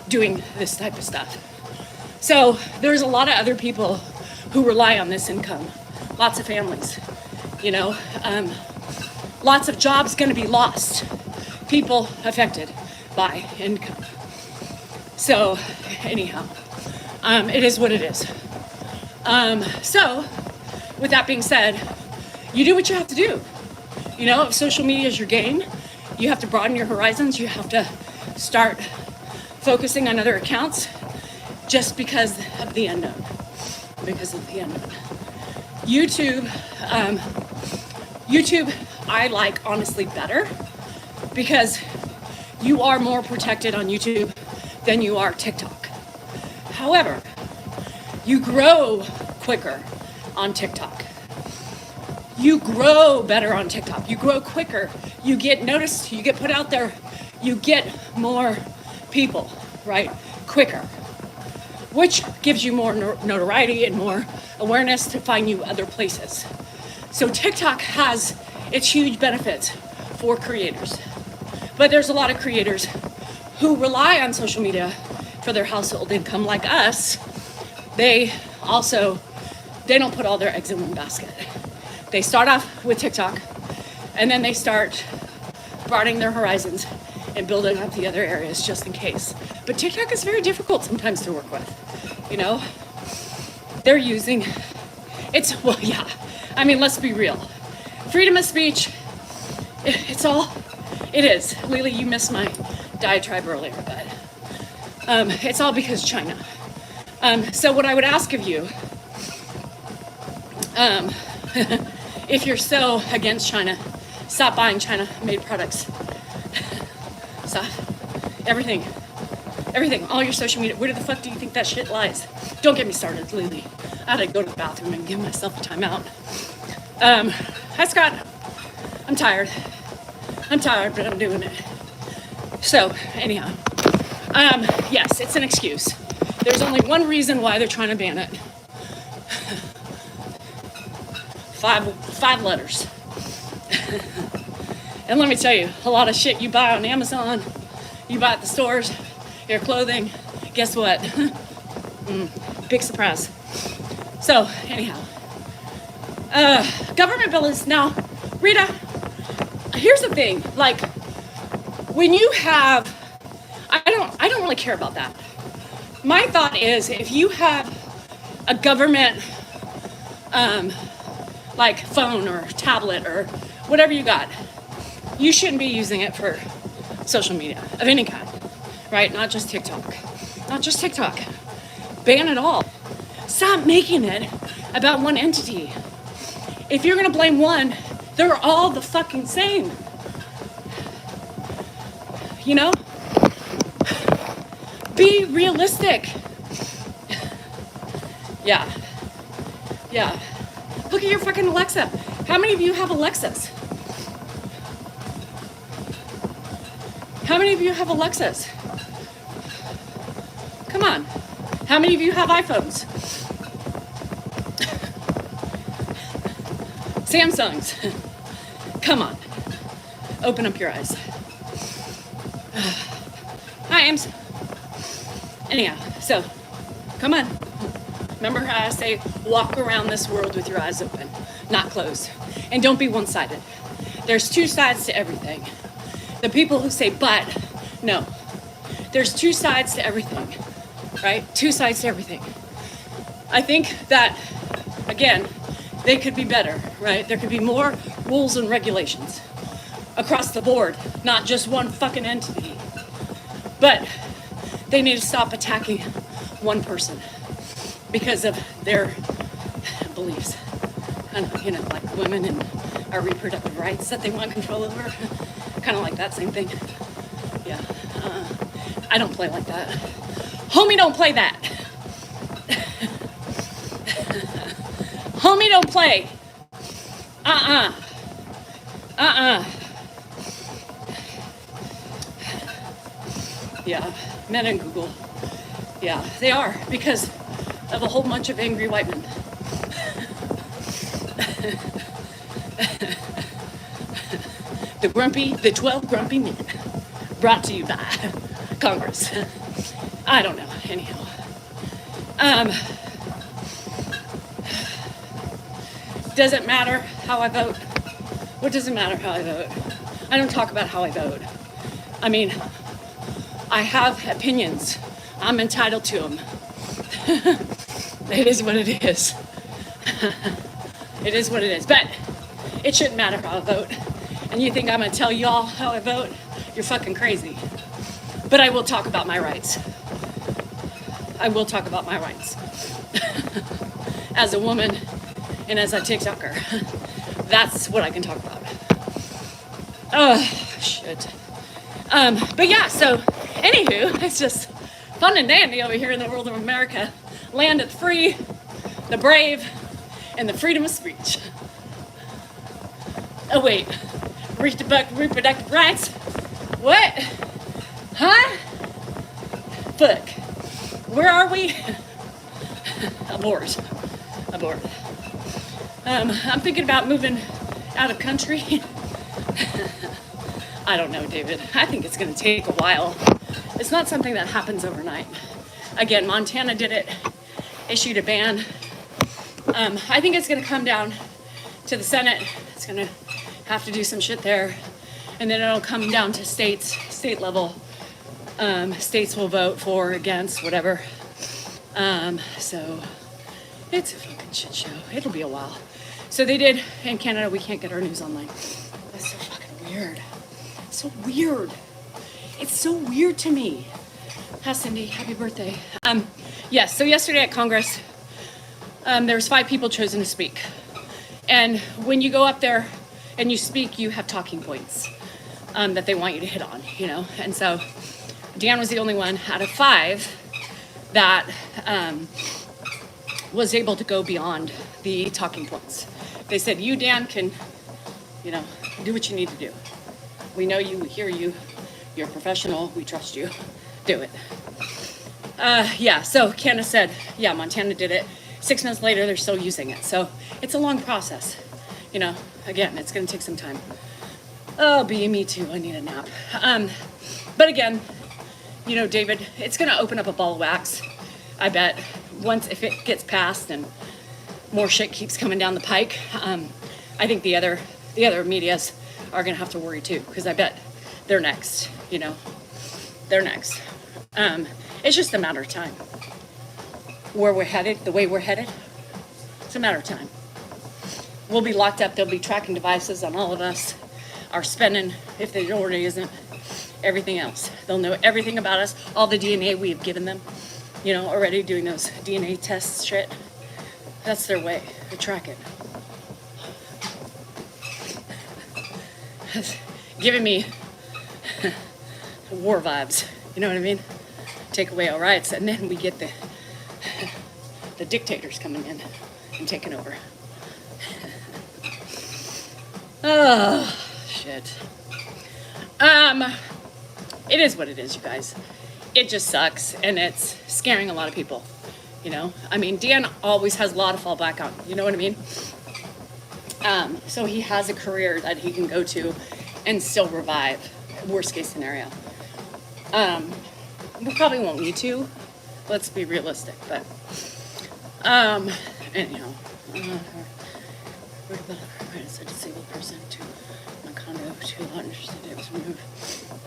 doing this type of stuff. So there's a lot of other people who rely on this income, lots of families, you know, lots of jobs going to be lost, people affected by income. So anyhow, it is what it is. So with that being said, you do what you have to do. You know, if social media is your game, you have to broaden your horizons. You have to start focusing on other accounts just because of the unknown. YouTube, I like honestly better because you are more protected on YouTube than you are TikTok. However, you grow quicker on TikTok. You grow better on TikTok. You grow quicker. You get noticed. You get put out there. You get more people, right? Quicker. Which gives you more notoriety and more awareness to find you other places. So TikTok has its huge benefits for creators. But there's a lot of creators who rely on social media for their household income like us. They don't put all their eggs in one basket. They start off with TikTok and then they start broadening their horizons and building up the other areas just in case. But TikTok is very difficult sometimes to work with, you know? They're using, I mean, let's be real. Freedom of speech, it is. Lily, you missed my diatribe earlier, but it's all because China. So what I would ask of you, if you're so against China, stop buying China-made products. Stop. Everything, all your social media. Where the fuck do you think that shit lies? Don't get me started, Lily. I had to go to the bathroom and give myself a timeout. Hi, Scott. I'm tired, but I'm doing it. So, anyhow, yes, it's an excuse. There's only one reason why they're trying to ban it. Five letters. And let me tell you, a lot of shit you buy on Amazon, you buy at the stores, your clothing, guess what? Big surprise. So, anyhow, government bill is now, Rita, here's the thing, like, when you have, I don't really care about that. My thought is, if you have a government, like phone or tablet or whatever you got, you shouldn't be using it for social media of any kind, right? Not just TikTok. Ban it all. Stop making it about one entity. If you're gonna blame one, they're all the fucking same. You know? Be realistic. Yeah. Look at your fucking Alexa. How many of you have Alexas? Come on. How many of you have iPhones? Samsungs. Come on. Open up your eyes. Hi, Ames. Anyhow, so, come on. Remember how I say, walk around this world with your eyes open, not closed. And don't be one-sided. There's two sides to everything. The people who say, but, no. There's two sides to everything, right? Two sides to everything. I think that, again, they could be better, right? There could be more rules and regulations across the board, not just one fucking entity. But they need to stop attacking one person because of their beliefs. And, you know, like women and our reproductive rights that they want control over. Kind of like that same thing. Yeah. I don't play like that. Homie, don't play that. Homie, don't play. Yeah, men in Google. Yeah, they are, because of a whole bunch of angry white men. The 12 grumpy men. Brought to you by Congress. I don't know, anyhow. Does it matter how I vote? What does it matter how I vote? I don't talk about how I vote. I mean, I have opinions. I'm entitled to them. It is what it is. It is what it is. But it shouldn't matter how I vote. And you think I'm going to tell y'all how I vote? You're fucking crazy. But I will talk about my rights. I will talk about my rights. As a woman and as a TikToker. That's what I can talk about. Oh, shit. But yeah, so, anywho, it's just fun and dandy over here in the world of America. Land of the free, the brave, and the freedom of speech. Oh, wait. Reproductive rights? What? Huh? Fuck. Where are we? Abort. I'm thinking about moving out of country. I don't know, David. I think it's going to take a while. It's not something that happens overnight. Again, Montana did it, issued a ban. I think it's going to come down to the Senate. It's going to have to do some shit there. And then it'll come down to state level. States will vote for, against, whatever. So it's a fucking shit show. It'll be a while. So they did, in Canada, we can't get our news online. That's so fucking weird. So weird. It's so weird to me. Hi, Cindy. Happy birthday. Yes, so yesterday at Congress, there was 5 people chosen to speak. And when you go up there and you speak, you have talking points that they want you to hit on, you know? And so Dan was the only one out of 5 that was able to go beyond the talking points. They said, you, Dan, can, you know, do what you need to do. We know you, we hear you, you're a professional, we trust you, do it. Yeah, so Canada said, yeah, Montana did it. 6 months later, they're still using it. So it's a long process. You know, again, it's gonna take some time. Oh, me too, I need a nap. But again, you know, David, it's gonna open up a ball of wax, I bet, once, if it gets passed and more shit keeps coming down the pike. I think the other medias are gonna have to worry too, because I bet they're next, you know, they're next. It's just a matter of time. Where we're headed, the way we're headed, it's a matter of time. We'll be locked up, there'll be tracking devices on all of us, our spending, if there already isn't, everything else. They'll know everything about us, all the DNA we've given them, you know, already doing those DNA tests shit. That's their way to track it. It's giving me war vibes, you know what I mean? Take away our rights, and then we get the dictators coming in and taking over. Oh, shit. It is what it is, you guys. It just sucks, and it's scaring a lot of people, you know? I mean, Dan always has a lot of fallback on, you know what I mean? So he has a career that he can go to and still revive, worst case scenario. We probably won't need to, let's be realistic, but, anyhow, where about as a disabled person to my condo to not interested it was removed.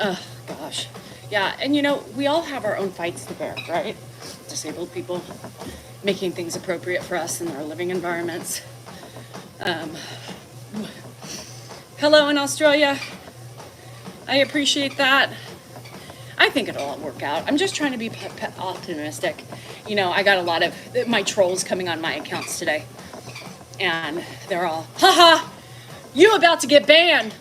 Oh, gosh. Yeah, and you know, we all have our own fights to bear, right? Disabled people, making things appropriate for us in our living environments. Um, hello in Australia. I appreciate that. I think it'll all work out. I'm just trying to be optimistic. You know, I got a lot of my trolls coming on my accounts today. And they're all, haha, you about to get banned.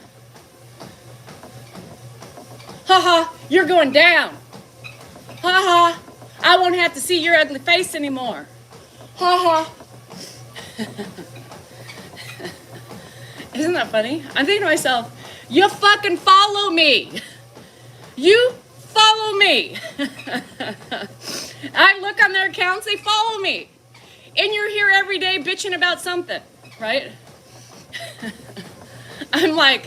Haha, you're going down. Haha, I won't have to see your ugly face anymore. Haha. Isn't that funny? I'm thinking to myself, you fucking follow me. You follow me. I look on their accounts, they follow me. And you're here every day bitching about something, right? I'm like,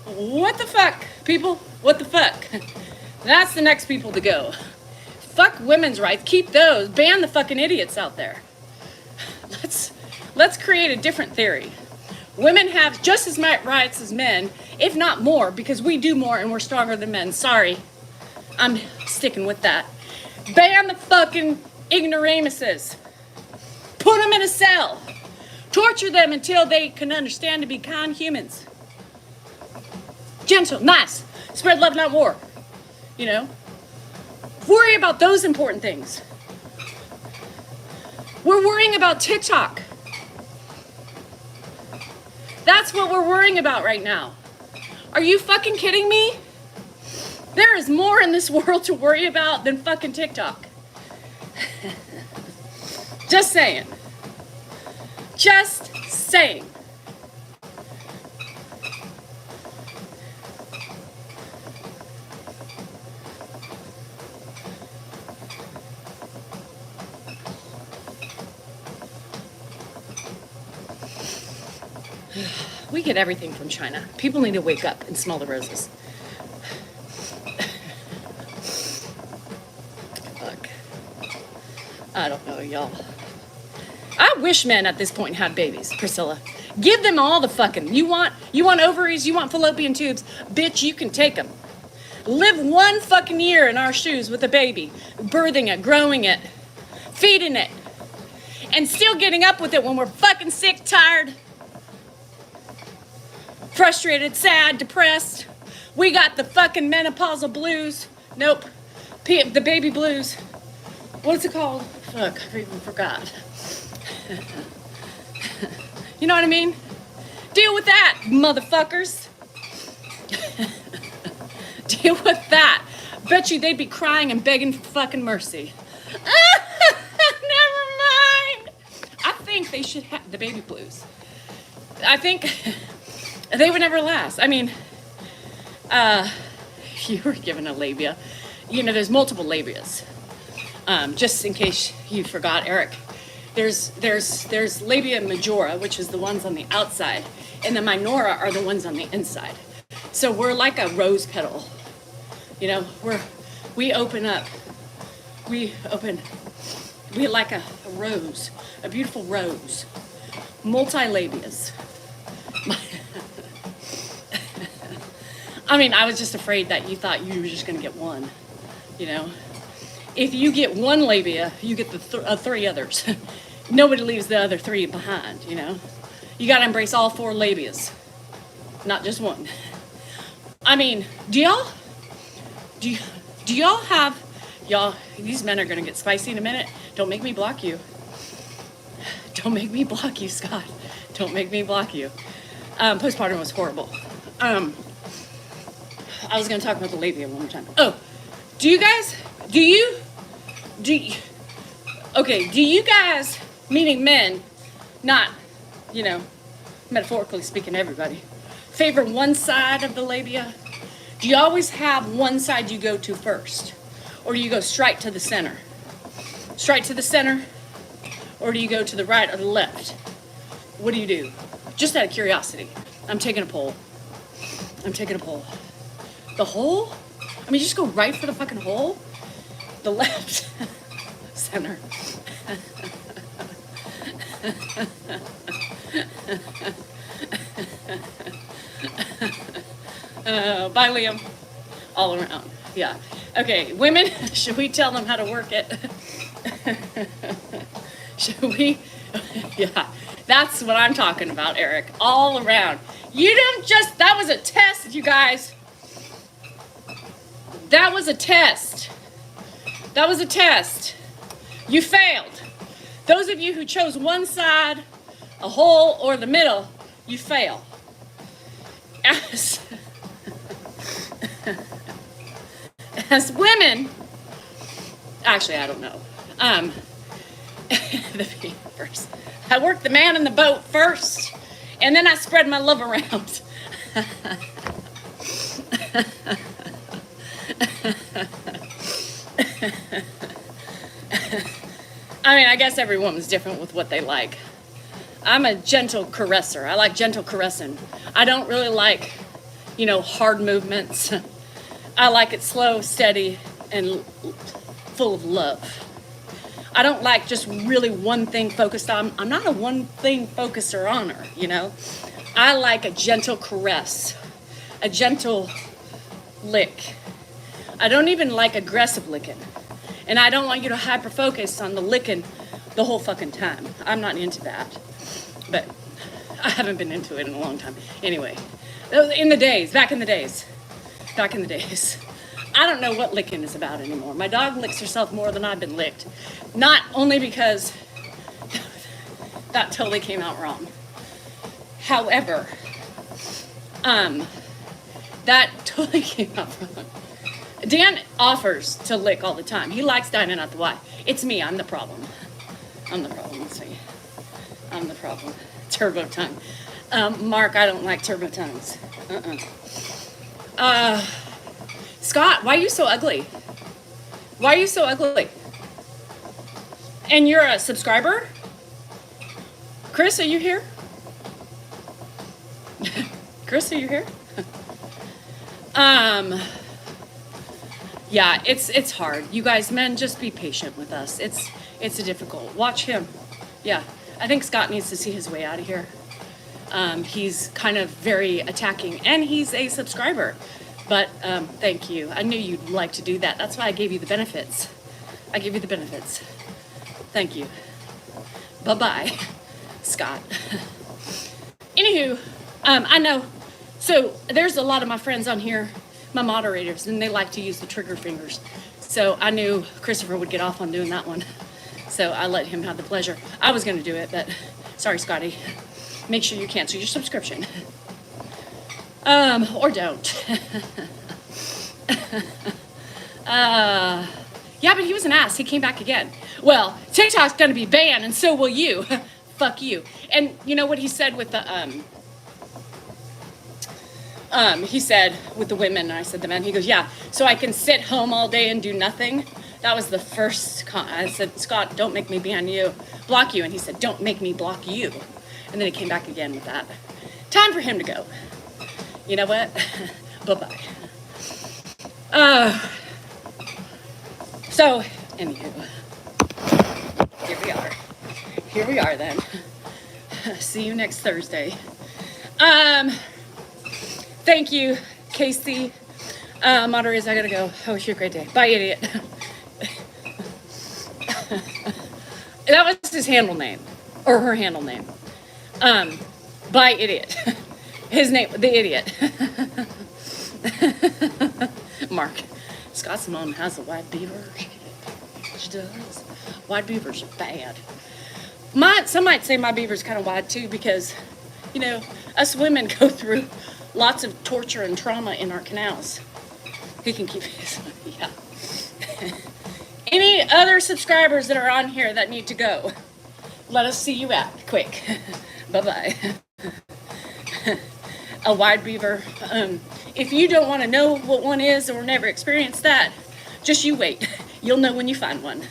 what the fuck, people? What the fuck? That's the next people to go. Fuck women's rights. Keep those. Ban the fucking idiots out there. Let's create a different theory. Women have just as much rights as men, if not more, because we do more and we're stronger than men. Sorry. I'm sticking with that. Ban the fucking ignoramuses. Put them in a cell. Torture them until they can understand to be kind humans. Gentle, nice. Spread love, not war. You know? Worry about those important things. We're worrying about TikTok. That's what we're worrying about right now. Are you fucking kidding me? There is more in this world to worry about than fucking TikTok. Just saying. Just saying. We get everything from China. People need to wake up and smell the roses. Fuck. I don't know, y'all. I wish men at this point had babies, Priscilla. Give them all the fucking. You want ovaries, you want fallopian tubes. Bitch, you can take them. Live one fucking year in our shoes with a baby. Birthing it, growing it, feeding it. And still getting up with it when we're fucking sick, tired, frustrated, sad, depressed. We got the fucking menopausal blues. Nope. The baby blues. What's it called? Fuck, I even forgot. You know what I mean? Deal with that, motherfuckers. Deal with that. Bet you they'd be crying and begging for fucking mercy. Never mind. I think they should have the baby blues. I think they would never last. I mean, you were given a labia. You know, there's multiple labias. Just in case you forgot, Eric. There's labia majora, which is the ones on the outside, and the minora are the ones on the inside. So we're like a rose petal. You know, we open up. We like a rose, a beautiful rose. Multi-labias. I mean, I was just afraid that you thought you were just going to get one, you know. If you get one labia, you get the three others. Nobody leaves the other three behind, you know. You got to embrace all four labias, not just one. I mean, do y'all have, these men are going to get spicy in a minute. Don't make me block you. Don't make me block you, Scott. Don't make me block you. Postpartum was horrible. I was going to talk about the labia one more time. Oh, do you guys, meaning men, not, you know, metaphorically speaking, everybody, favor one side of the labia? Do you always have one side you go to first? Or do you go straight to the center? Straight to the center? Or do you go to the right or the left? What do you do? Just out of curiosity. I'm taking a poll. The hole? I mean, just go right for the fucking hole? The left. Center. Bye, Liam. All around. Yeah. Okay, women, should we tell them how to work it? Should we? Yeah. That's what I'm talking about, Eric. All around. You didn't just, that was a test, you guys. That was a test. That was a test. You failed. Those of you who chose one side, a hole, or the middle, you fail. As women, actually, I don't know. The first. I work the man in the boat first, and then I spread my love around. I mean, I guess every woman's different with what they like. I'm a gentle caresser. I like gentle caressing. I don't really like, hard movements. I like it slow, steady, and full of love. I don't like just really one thing focused on. I'm not a one thing focuser on her, I like a gentle caress, a gentle lick. I don't even like aggressive licking. And I don't want you to hyper focus on the licking the whole fucking time. I'm not into that. But I haven't been into it in a long time. Anyway, back in the days. I don't know what licking is about anymore. My dog licks herself more than I've been licked. Not only because that totally came out wrong. However, that totally came out wrong. Dan offers to lick all the time. He likes dining out the Y. It's me, I'm the problem. Let's see. I'm the problem. Turbo tongue. Mark, I don't like turbo tongues. Scott, why are you so ugly? And you're a subscriber? Chris, are you here? Yeah, it's hard. You guys, men, just be patient with us. It's a difficult. Watch him. Yeah, I think Scott needs to see his way out of here. He's kind of very attacking, and he's a subscriber. But thank you. I knew you'd like to do that. That's why I gave you the benefits. Thank you. Bye-bye, Scott. Anywho, I know. So there's a lot of my friends on here, my moderators, and they like to use the trigger fingers. So I knew Christopher would get off on doing that one. So I let him have the pleasure. I was going to do it, but sorry, Scotty. Make sure you cancel your subscription. Or don't. Yeah, but he was an ass. He came back again. Well, TikTok's going to be banned, and so will you. Fuck you. And you know what he said with the, he said with the women, and I said the men, he goes, yeah, so I can sit home all day and do nothing. That was the first I said, Scott, don't make me block you. And he said, don't make me block you. And then he came back again with that. Time for him to go. You know what? Bye-bye. So, anywho, here we are then. See you next Thursday. Thank you, Casey. Moderators, I gotta go. I wish you a great day. Bye, idiot. That was his handle name, or her handle name. Bye, idiot. His name, the idiot. Mark. Scott's mom has a white beaver. She does. White beavers are bad. Some might say my beaver's kind of wide too because, us women go through lots of torture and trauma in our canals. He can keep his, yeah. Any other subscribers that are on here that need to go? Let us see you out quick. Bye-bye. A wide beaver. If you don't want to know what one is or never experienced that, just you wait. You'll know when you find one.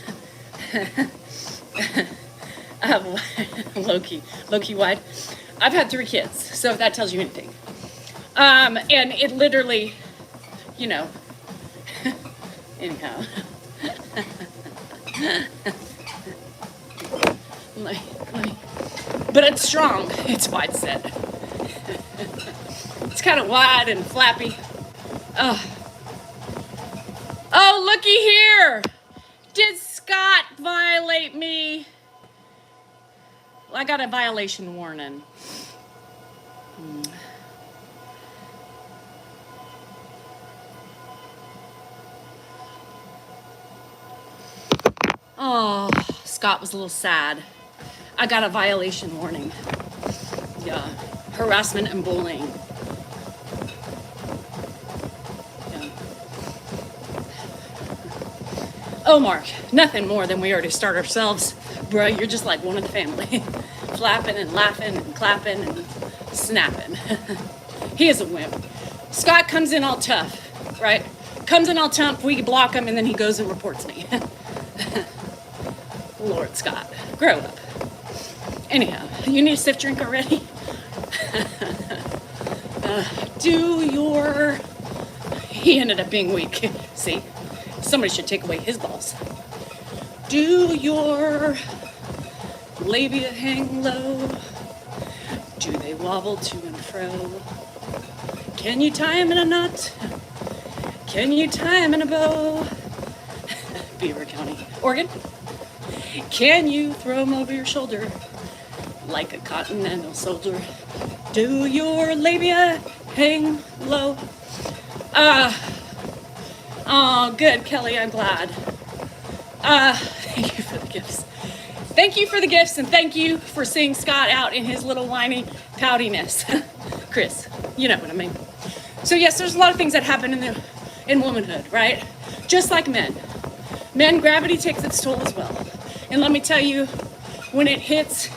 Low-key wide. I've had 3 kids, so if that tells you anything. And it literally, anyhow. But it's strong. It's wide set. It's kind of wide and flappy. Oh, looky here. Did Scott violate me? I got a violation warning. Oh, Scott was a little sad. I got a violation warning. Yeah, harassment and bullying. Yeah. Oh, Mark, nothing more than we already start ourselves. Bro, you're just like one of the family. Flapping and laughing and clapping and snapping. He is a wimp. Scott comes in all tough, right? Comes in all tough, we block him, and then he goes and reports me. Lord Scott, grow up. Anyhow, you need a stiff drink already? He ended up being weak. See, somebody should take away his balls. Do your labia hang low? Do they wobble to and fro? Can you tie him in a knot? Can you tie him in a bow? Beaver County, Oregon. Can you throw him over your shoulder like a continental soldier? Do your labia hang low? Oh, good, Kelly, I'm glad. Thank you for the gifts. Thank you for the gifts, and thank you for seeing Scott out in his little whiny poutiness. Chris, you know what I mean. So yes, there's a lot of things that happen in womanhood, right? Just like men. Men, gravity takes its toll as well. And let me tell you, when it hits,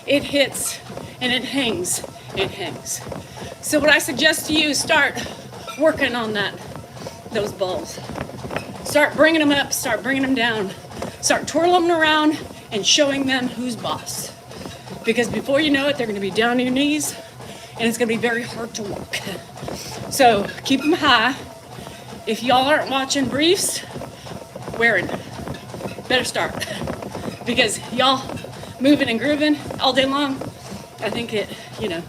and it hangs, it hangs. So what I suggest to you is start working on those balls. Start bringing them up, start bringing them down. Start twirling them around and showing them who's boss. Because before you know it, they're gonna be down on your knees, and it's gonna be very hard to walk. So keep them high. If y'all aren't watching briefs, wearing better start. Because y'all moving and grooving all day long, I think it, you know.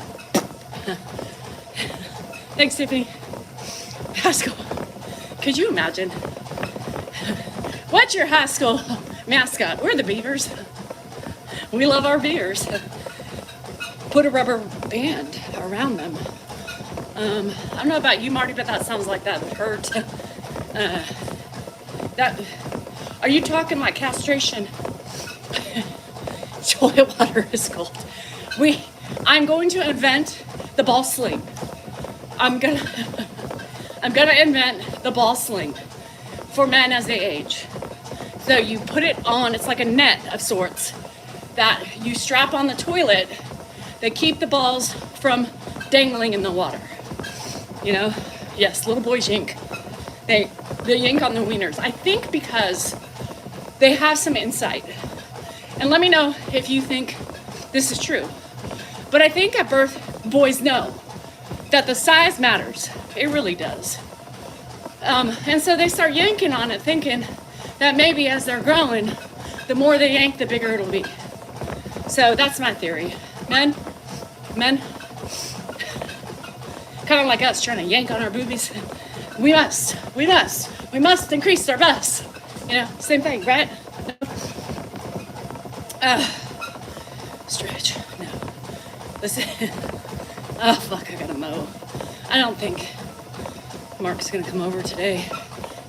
Thanks, Tiffany. High school. Could you imagine? What's your high school mascot? We're the Beavers. We love our beers. Put a rubber band around them. I don't know about you, Marty, but that sounds like that would hurt. Are you talking like castration? Toilet water is cold. I'm going to invent the ball sling. I'm gonna invent the ball sling for men as they age. So you put it on, it's like a net of sorts that you strap on the toilet that keep the balls from dangling in the water. You know? Yes, little boys yank. They yank on the wieners. I think because they have some insight. And let me know if you think this is true. But I think at birth, boys know that the size matters. It really does. And so they start yanking on it, thinking that maybe as they're growing, the more they yank, the bigger it'll be. So that's my theory. Men, kind of like us trying to yank on our boobies. We must increase our bust. You know, same thing, right? Stretch. No. Listen. Oh, fuck, I gotta mow. I don't think Mark's gonna come over today.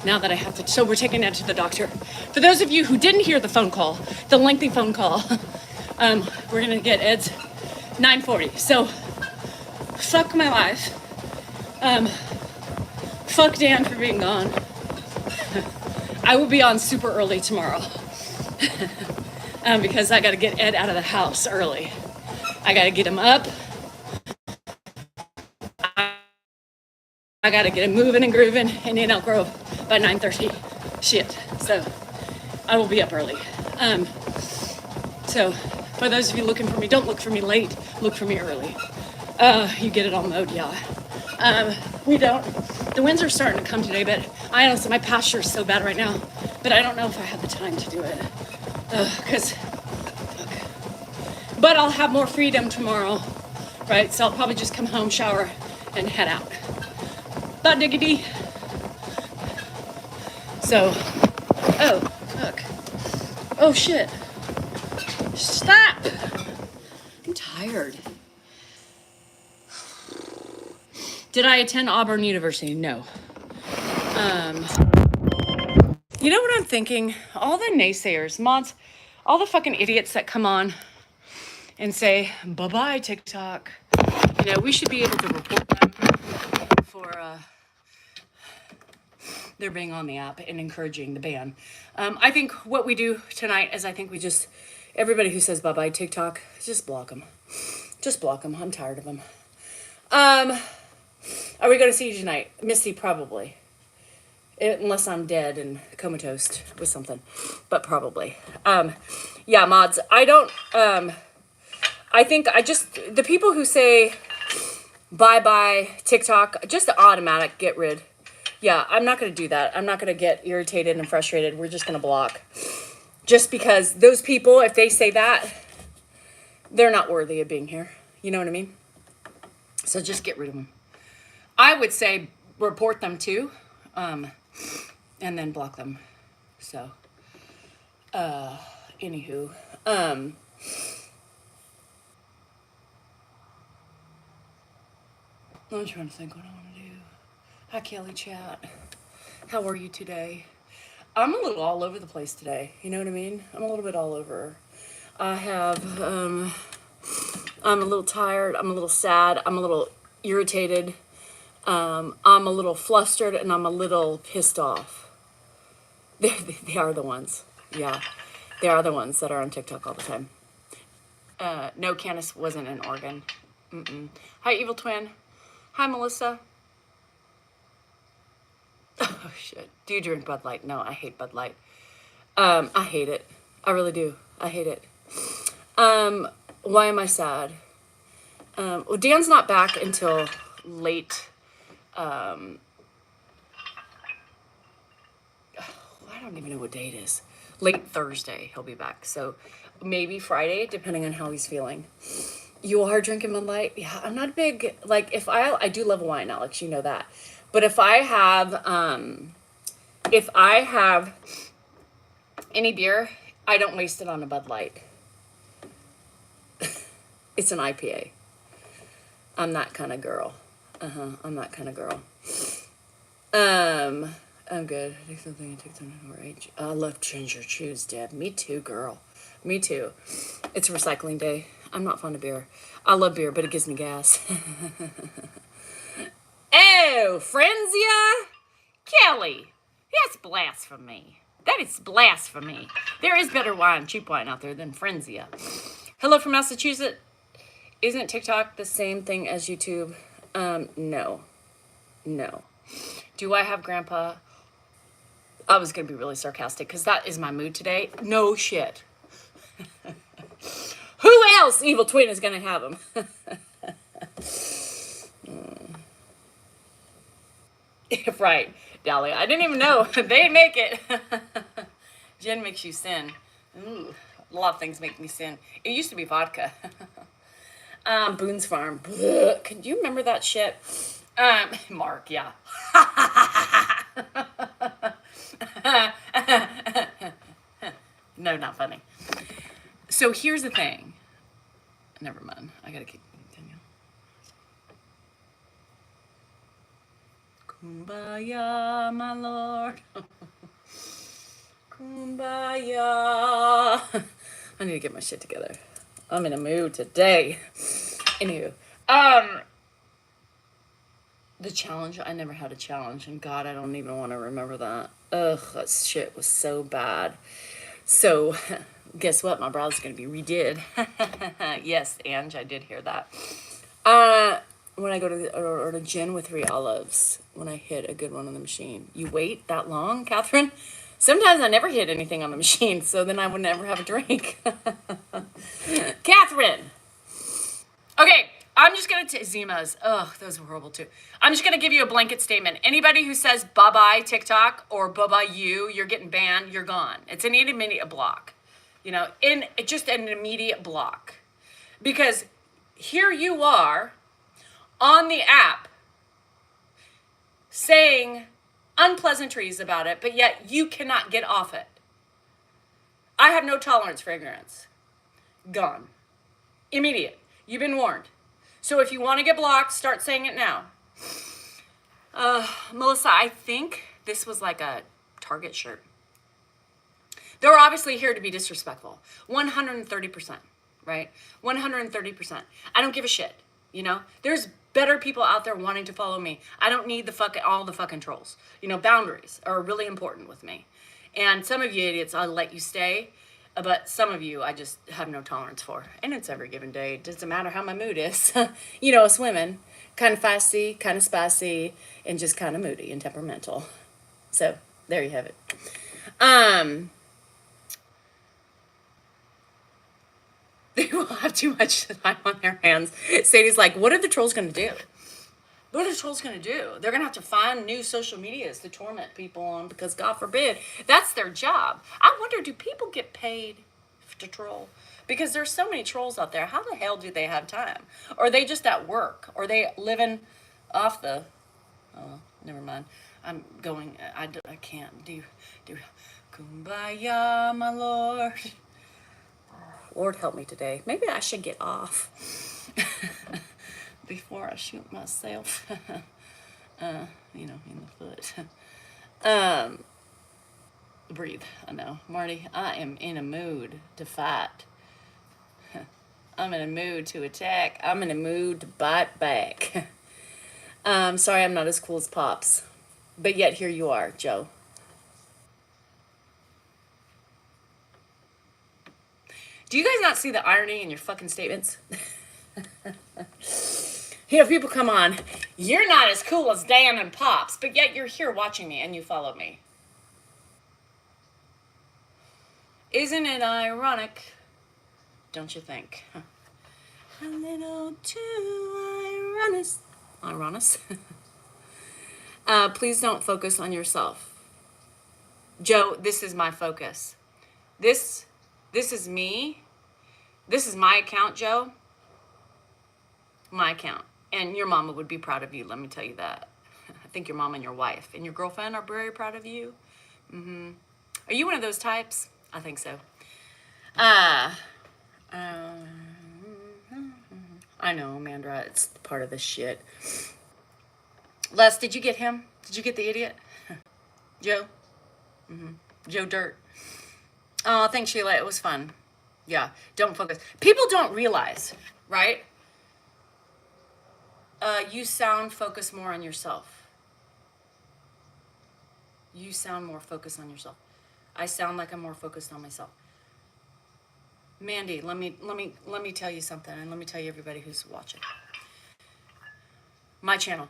Now that I have to, so we're taking that to the doctor. For those of you who didn't hear the phone call, the lengthy phone call, we're gonna get Ed's 9:40. So, fuck my life. Fuck Dan for being gone. I will be on super early tomorrow. Because I gotta get Ed out of the house early. I gotta get him up. I gotta get him moving and grooving in Elk Grove by 9:30. Shit. So I will be up early. So for those of you looking for me, don't look for me late. Look for me early. You get it all mowed, yeah. We don't. The winds are starting to come today, but I honestly, my pasture is so bad right now, but I don't know if I have the time to do it. But I'll have more freedom tomorrow, right? So I'll probably just come home, shower, and head out. Bye, diggity. So, oh, fuck. Oh, shit. Stop! tired. Did I attend Auburn University? No. You know what I'm thinking? All the naysayers, mods, all the fucking idiots that come on and say, bye-bye, TikTok. You know, we should be able to report them for their being on the app and encouraging the ban. I think what we do tonight is I think we just, everybody who says bye-bye TikTok, just block them. Just block them. I'm tired of them. Are we going to see you tonight? Misty, probably. Unless I'm dead and comatose with something. But probably. Yeah, mods. I don't, I think the people who say bye-bye TikTok, just automatic get rid. Yeah, I'm not going to do that. I'm not going to get irritated and frustrated. We're just going to block. Just because those people, if they say that, they're not worthy of being here. You know what I mean? So just get rid of them. I would say report them too, and then block them. So, anywho, I'm trying to think what I want to do. Hi, Kelly Chat. How are you today? I'm a little all over the place today. You know what I mean? I'm a little bit all over. I have, I'm a little tired. I'm a little sad. I'm a little irritated. I'm a little flustered and I'm a little pissed off. They are the ones. Yeah. They are the ones that are on TikTok all the time. No, Candace wasn't in Oregon. Hi, Evil Twin. Hi, Melissa. Oh, shit. Do you drink Bud Light? No, I hate Bud Light. I hate it. I really do. I hate it. Why am I sad? Well, Dan's not back until late. I don't even know what day it is. Late Thursday, he'll be back. So maybe Friday, depending on how he's feeling. You are drinking Bud Light? Yeah, I'm not a big, like, I do love wine, Alex, you know that. But if I have any beer, I don't waste it on a Bud Light. It's an IPA. I'm that kind of girl. I'm that kind of girl. I'm good. I think something I took something over age. I love ginger chews, Deb. Me too, girl. Me too. It's recycling day. I'm not fond of beer. I love beer, but it gives me gas. Oh, Frenzia? Kelly, that's blasphemy. That is blasphemy. There is better wine, cheap wine out there than Frenzia. Hello from Massachusetts. Isn't TikTok the same thing as YouTube? No. No. Do I have Grandpa? I was going to be really sarcastic because that is my mood today. No shit. Who else, Evil Twin, is going to have him? Right, Dahlia. I didn't even know. They didn't make it. Gin makes you sin. Ooh, a lot of things make me sin. It used to be vodka. Boone's Farm. Blech. Can you remember that shit? Mark, yeah. No, not funny. So here's the thing. Never mind. I gotta keep continuing. Kumbaya, my lord. Kumbaya. I need to get my shit together. I'm in a mood today. Anywho, the challenge, I never had a challenge, and God, I don't even want to remember that. Ugh, that shit was so bad. So, guess what? My browser's going to be redid. Yes, Ange, I did hear that. When I go to order gin with 3 olives, when I hit a good one on the machine. You wait that long, Catherine? Sometimes I never hit anything on the machine, so then I would never have a drink. Catherine! Okay, I'm just going to, Zimas. Ugh, those were horrible too. I'm just going to give you a blanket statement. Anybody who says bye-bye TikTok or bye-bye you're getting banned, you're gone. It's an immediate block. You know, just an immediate block. Because here you are on the app saying unpleasantries about it, but yet you cannot get off it. I have no tolerance for ignorance. Gone. Immediate. You've been warned. So if you want to get blocked, start saying it now. Melissa, I think this was like a Target shirt. They're obviously here to be disrespectful. 130%, right? 130%. I don't give a shit, you know? There's better people out there wanting to follow me. I don't need all the fucking trolls. You know, boundaries are really important with me. And some of you idiots, I'll let you stay. But some of you, I just have no tolerance for. And it's every given day. It doesn't matter how my mood is. You know, us women, kind of feisty, kind of spicy, and just kind of moody and temperamental. So, there you have it. They will have too much time on their hands. Sadie's like, what are the trolls going to do? What are the trolls going to do? They're going to have to find new social medias to torment people on because, God forbid, that's their job. I wonder, do people get paid to troll? Because there's so many trolls out there. How the hell do they have time? Or are they just at work? Or are they living off the... Oh, never mind. I'm going... I can't do... Kumbaya, my Lord. Lord help me today. Maybe I should get off. Before I shoot myself, you know, in the foot. Breathe. I know, Marty, I am in a mood to fight. I'm in a mood to attack. I'm in a mood to bite back. Sorry I'm not as cool as Pops, but yet here you are, Joe. Do you guys not see the irony in your fucking statements? You know, people come on, you're not as cool as Dan and Pops, but yet you're here watching me and you follow me. Isn't it ironic? Don't you think? A little too ironous. Please don't focus on yourself. Joe, this is my focus. This is me. This is my account, Joe. My account. And your mama would be proud of you, let me tell you that. I think your mom and your wife and your girlfriend are very proud of you. Mm-hmm. Are you one of those types? I think so. I know, Amanda, it's part of this shit. Les, did you get him? Did you get the idiot? Joe? Mm-hmm. Joe Dirt. Oh, thanks, Sheila. It was fun. Yeah, don't focus. People don't realize, right? You sound focused more on yourself. You sound more focused on yourself. I sound like I'm more focused on myself. Mandy, let me tell you something, and let me tell you everybody who's watching. My channel.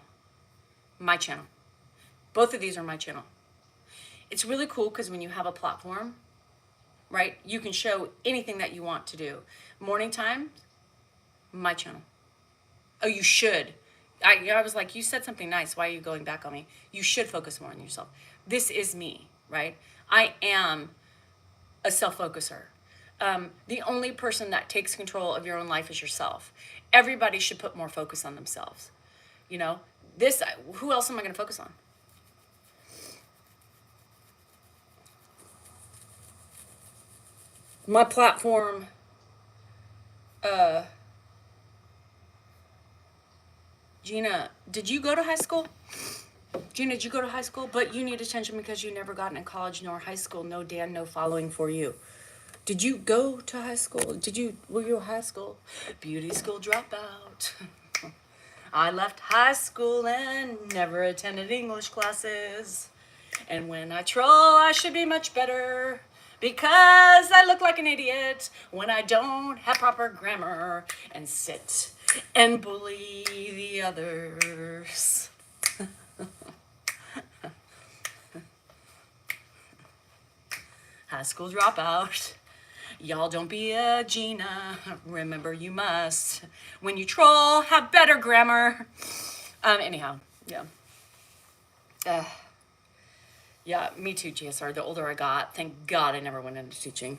Both of these are my channel. It's really cool because when you have a platform, right, you can show anything that you want to do. Morning time, my channel. Oh, you should. I was like, you said something nice. Why are you going back on me? You should focus more on yourself. This is me, right? I am a self-focuser. The only person that takes control of your own life is yourself. Everybody should put more focus on themselves. You know, who else am I going to focus on? My platform, Gina, did you go to high school? Gina, did you go to high school? But you need attention because you never got into college nor high school. No Dan, no following for you. Did you go to high school? Were you a high school? Beauty school dropout. I left high school and never attended English classes. And when I troll, I should be much better because I look like an idiot when I don't have proper grammar and sit and bully the others. High school dropout. Y'all don't be a Gina. Remember you must. When you troll, have better grammar. Anyhow, yeah. Yeah, me too, GSR. The older I got, thank God I never went into teaching.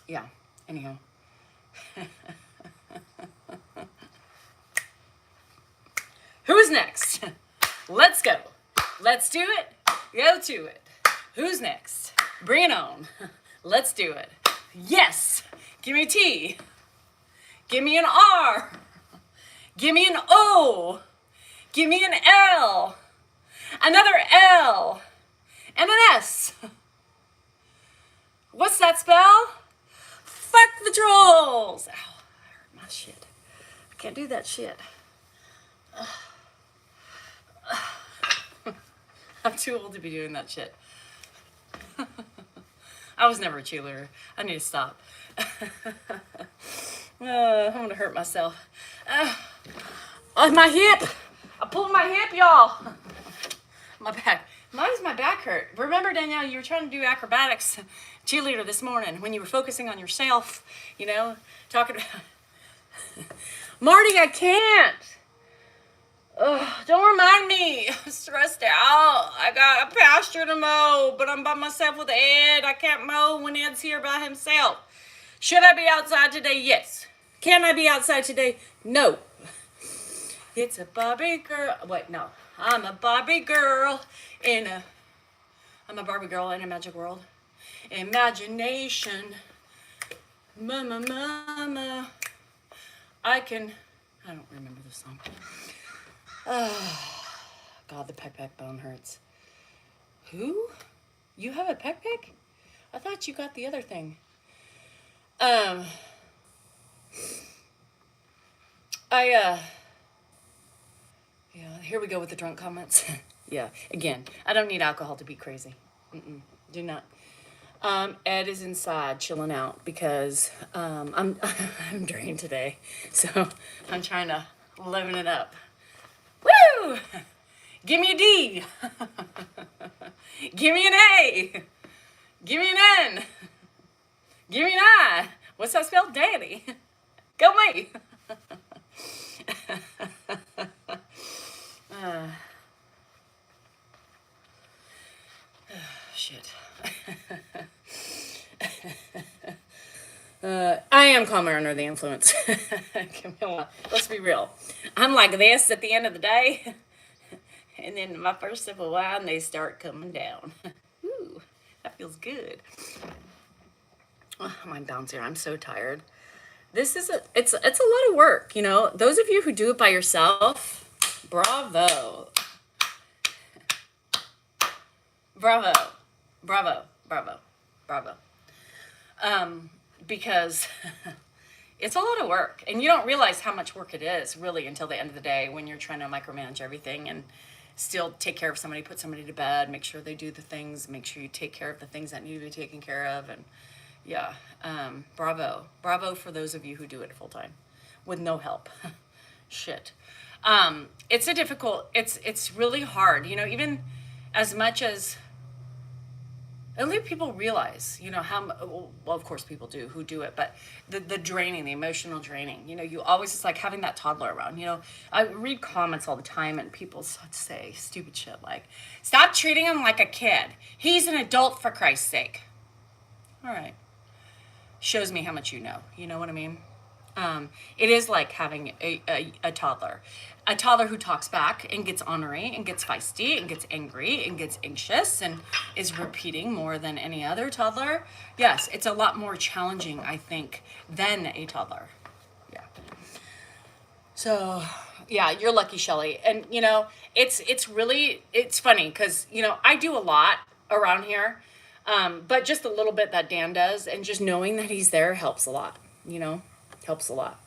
Yeah, anyhow. Who's next? Let's go. Let's do it. Go to it. Who's next? Bring it on. Let's do it. Yes. Give me a T. Give me an R. Give me an O. Give me an L. Another L. And an S. What's that spell? Fuck the trolls. Ow, I hurt my shit. I can't do that shit. I'm too old to be doing that shit. I was never a cheerleader. I need to stop. I'm gonna hurt myself. Oh, my hip. I pulled my hip, y'all. My back. Why does my back hurt? Remember, Danielle, you were trying to do acrobatics cheerleader this morning when you were focusing on yourself, you know, talking about... Marty, I can't. Ugh, don't remind me. I'm stressed out. I got a pasture to mow, but I'm by myself with Ed. I can't mow when Ed's here by himself. Should I be outside today? Yes. Can I be outside today? No. It's a Barbie girl. Wait, no. I'm a Barbie girl I'm a Barbie girl in a magic world. Imagination. Mama, mama. I don't remember the song. Oh, God, the pec bone hurts. Who? You have a pec? I thought you got the other thing. Yeah, here we go with the drunk comments. Yeah, again, I don't need alcohol to be crazy. Do not. Ed is inside chilling out because I'm drained today, so I'm trying to liven it up. Woo! Give me a D. Give me an A. Give me an N. Give me an I. What's that spell? Danny. Go me. Shit. I am calmer under the influence. Camilla, let's be real. I'm like this at the end of the day. And then my first sip of wine, they start coming down. Ooh, that feels good. Oh, my bouncer, I'm so tired. It's a lot of work, you know. Those of you who do it by yourself, bravo. Bravo. Bravo. Bravo. Bravo. Because it's a lot of work, and you don't realize how much work it is really until the end of the day when you're trying to micromanage everything and still take care of somebody, put somebody to bed, make sure they do the things, make sure you take care of the things that need to be taken care of. And yeah, bravo for those of you who do it full time with no help. Shit. It's really hard, you know, even as much as only people realize, you know, well, of course people do who do it, but the draining, the emotional draining, you know, you always, it's like having that toddler around, you know. I read comments all the time and people say stupid shit like, stop treating him like a kid. He's an adult, for Christ's sake. All right. Shows me how much you know what I mean? It is like having a toddler who talks back and gets ornery and gets feisty and gets angry and gets anxious and is repeating more than any other toddler. Yes, it's a lot more challenging, I think, than a toddler. Yeah. So, yeah, you're lucky, Shelly. And, you know, it's funny because, you know, I do a lot around here, but just a little bit that Dan does, and just knowing that he's there helps a lot, you know? Helps a lot.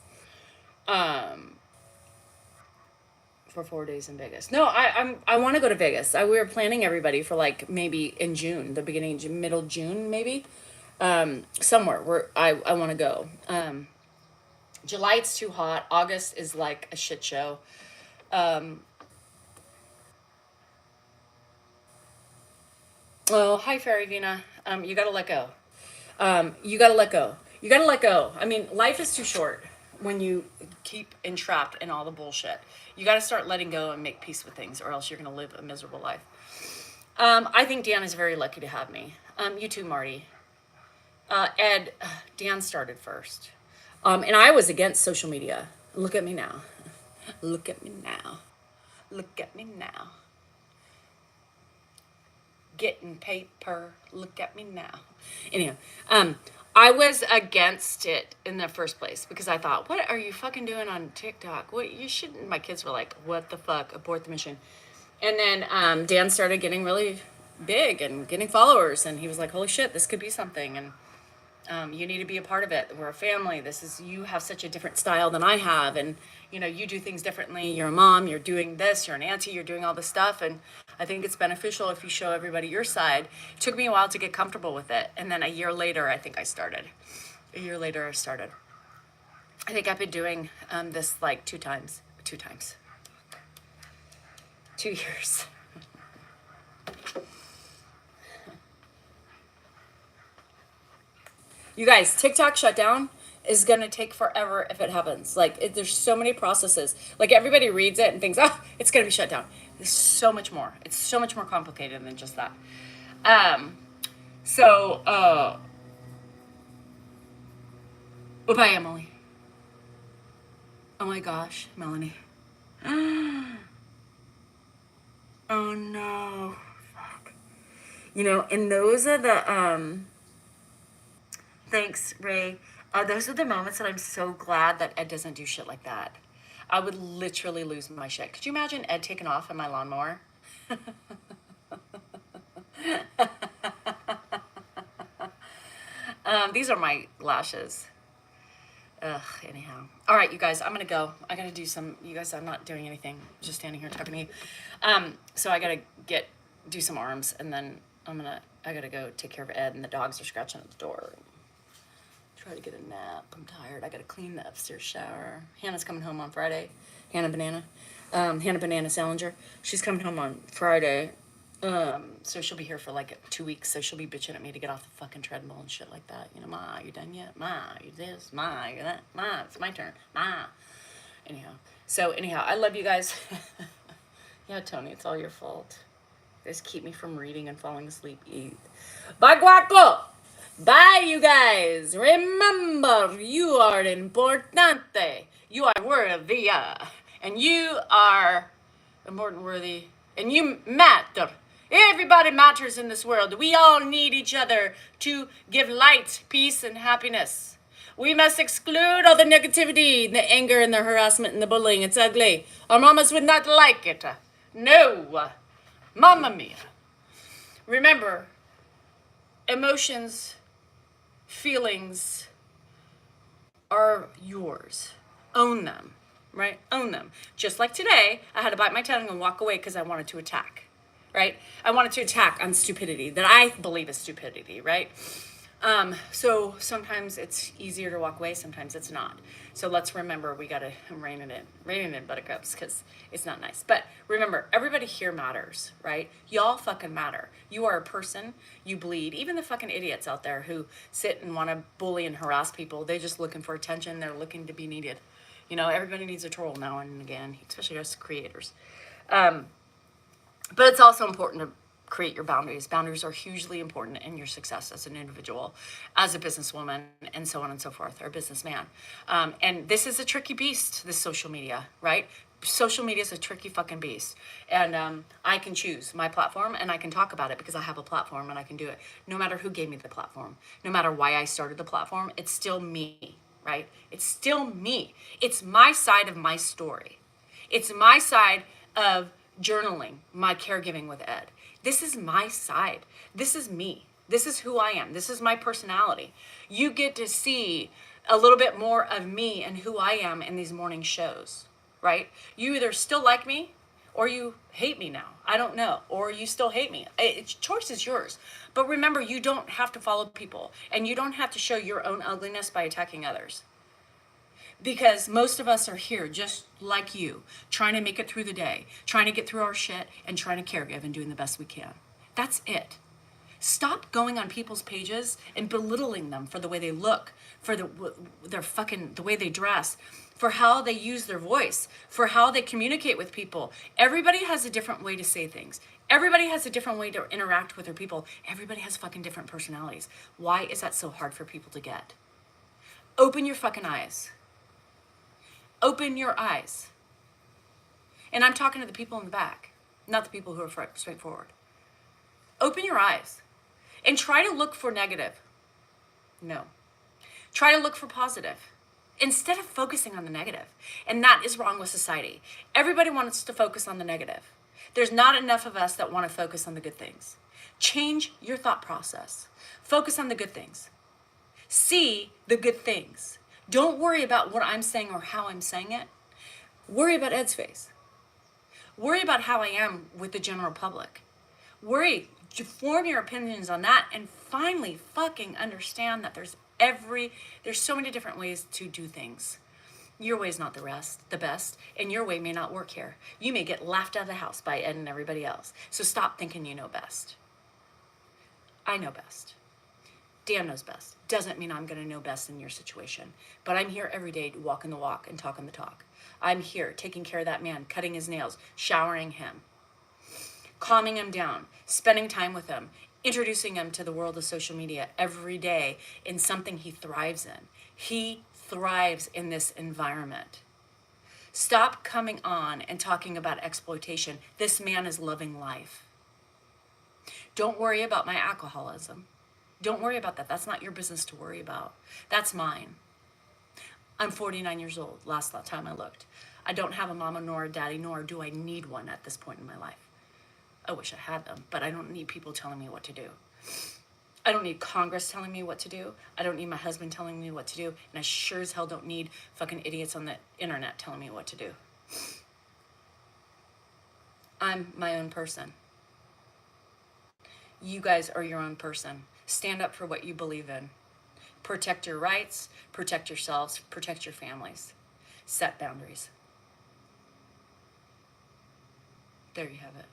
For 4 days in Vegas. No, I want to go to Vegas. We were planning everybody for like maybe in June, the beginning, middle June, maybe. Somewhere where I want to go. July it's too hot. August is like a shit show. Oh, hi Fairy Vina. You gotta let go. You gotta let go. You gotta let go. I mean, life is too short when you keep entrapped in all the bullshit. You gotta start letting go and make peace with things, or else you're gonna live a miserable life. I think Dan is very lucky to have me. You too, Marty. Ed, Dan started first. And I was against social media. Look at me now. Look at me now. Look at me now. Getting paper. Look at me now. Anyhow, I was against it in the first place because I thought, what are you fucking doing on TikTok? What you shouldn't. My kids were like, what the fuck? Abort the mission. And then Dan started getting really big and getting followers, and he was like, holy shit, this could be something. And you need to be a part of it. We're a family. You have such a different style than I have. And, you do things differently. You're a mom, you're doing this, you're an auntie, you're doing all this stuff. And I think it's beneficial if you show everybody your side. It took me a while to get comfortable with it. And then a year later, I think I started. A year later, I started. I think I've been doing this like two times. 2 years. You guys, TikTok shutdown is going to take forever if it happens. Like, there's so many processes. Like, everybody reads it and thinks, oh, it's going to be shut down. There's so much more. It's so much more complicated than just that. Bye, Emily. Oh my gosh, Melanie. Oh no. Fuck. And those are the, thanks, Ray. Those are the moments that I'm so glad that Ed doesn't do shit like that. I would literally lose my shit. Could you imagine Ed taking off in my lawnmower? These are my lashes. Ugh, anyhow. All right, you guys, I'm going to go. I got to do you guys, I'm not doing anything. I'm just standing here talking to you. So I got to do some arms, and then I got to go take care of Ed, and the dogs are scratching at the door. Try to get a nap. I'm tired. I got to clean the upstairs shower. Hannah's coming home on Friday. Hannah Banana Salinger. She's coming home on Friday. So she'll be here for like 2 weeks. So she'll be bitching at me to get off the fucking treadmill and shit like that. Ma, you done yet? Ma, you this? Ma, you that? Ma, it's my turn. Ma. Anyhow, I love you guys. Yeah, Tony, it's all your fault. You guys keep me from reading and falling asleep. Bye, Guaco. Bye, you guys. Remember, you are importante. You are worthy. And you are important, worthy. And you matter. Everybody matters in this world. We all need each other to give light, peace, and happiness. We must exclude all the negativity, the anger, and the harassment, and the bullying. It's ugly. Our mamas would not like it. No. Mamma mia. Remember, emotions, feelings are yours. Own them, right? Own them. Just like today, I had to bite my tongue and walk away because I wanted to attack, right? I wanted to attack on stupidity that I believe is stupidity, right? So sometimes it's easier to walk away, sometimes it's not. So let's remember, we gotta rein it in, buttercups, because it's not nice. But remember, everybody here matters, right? Y'all fucking matter. You are a person, you bleed. Even the fucking idiots out there who sit and want to bully and harass people, they're just looking for attention, they're looking to be needed. Everybody needs a troll now and again, especially us creators. But it's also important to create your boundaries. Boundaries are hugely important in your success as an individual, as a businesswoman, and so on and so forth, or a businessman. And this is a tricky beast, this social media, right? Social media is a tricky fucking beast. And I can choose my platform, and I can talk about it because I have a platform and I can do it. No matter who gave me the platform, no matter why I started the platform, it's still me, right? It's still me. It's my side of my story. It's my side of journaling, my caregiving with Ed. This is my side. This is me. This is who I am. This is my personality. You get to see a little bit more of me and who I am in these morning shows, right? You either still like me or you hate me now. I don't know. Or you still hate me. Choice is yours. But remember, you don't have to follow people, and you don't have to show your own ugliness by attacking others. Because most of us are here just like you, trying to make it through the day, trying to get through our shit, and trying to caregive and doing the best we can. That's it. Stop going on people's pages and belittling them for the way they look, for the way they dress, for how they use their voice, for how they communicate with people. Everybody has a different way to say things. Everybody has a different way to interact with their people. Everybody has fucking different personalities. Why is that so hard for people to get? Open your fucking eyes. Open your eyes. And I'm talking to the people in the back, not the people who are straightforward. Open your eyes and try to look for negative. No, Try to look for positive instead of focusing on the negative. And that is wrong with society. Everybody wants to focus on the negative. There's not enough of us that want to focus on the good things. Change your thought process. Focus on the good things. See the good things. Don't worry about what I'm saying or how I'm saying it. Worry about Ed's face. Worry about how I am with the general public. Worry, form your opinions on that, and finally fucking understand that there's so many different ways to do things. Your way is not the best, and your way may not work here. You may get laughed out of the house by Ed and everybody else. So stop thinking you know best. I know best. Dan knows best. Doesn't mean I'm going to know best in your situation. But I'm here every day walking the walk and talking the talk. I'm here taking care of that man, cutting his nails, showering him, calming him down, spending time with him, introducing him to the world of social media every day in something he thrives in. He thrives in this environment. Stop coming on and talking about exploitation. This man is loving life. Don't worry about my alcoholism. Don't worry about that. That's not your business to worry about. That's mine. I'm 49 years old, last time I looked. I don't have a mama nor a daddy, nor do I need one at this point in my life. I wish I had them, but I don't need people telling me what to do. I don't need Congress telling me what to do. I don't need my husband telling me what to do. And I sure as hell don't need fucking idiots on the internet telling me what to do. I'm my own person. You guys are your own person. Stand up for what you believe in. Protect your rights, protect yourselves, protect your families. Set boundaries. There you have it.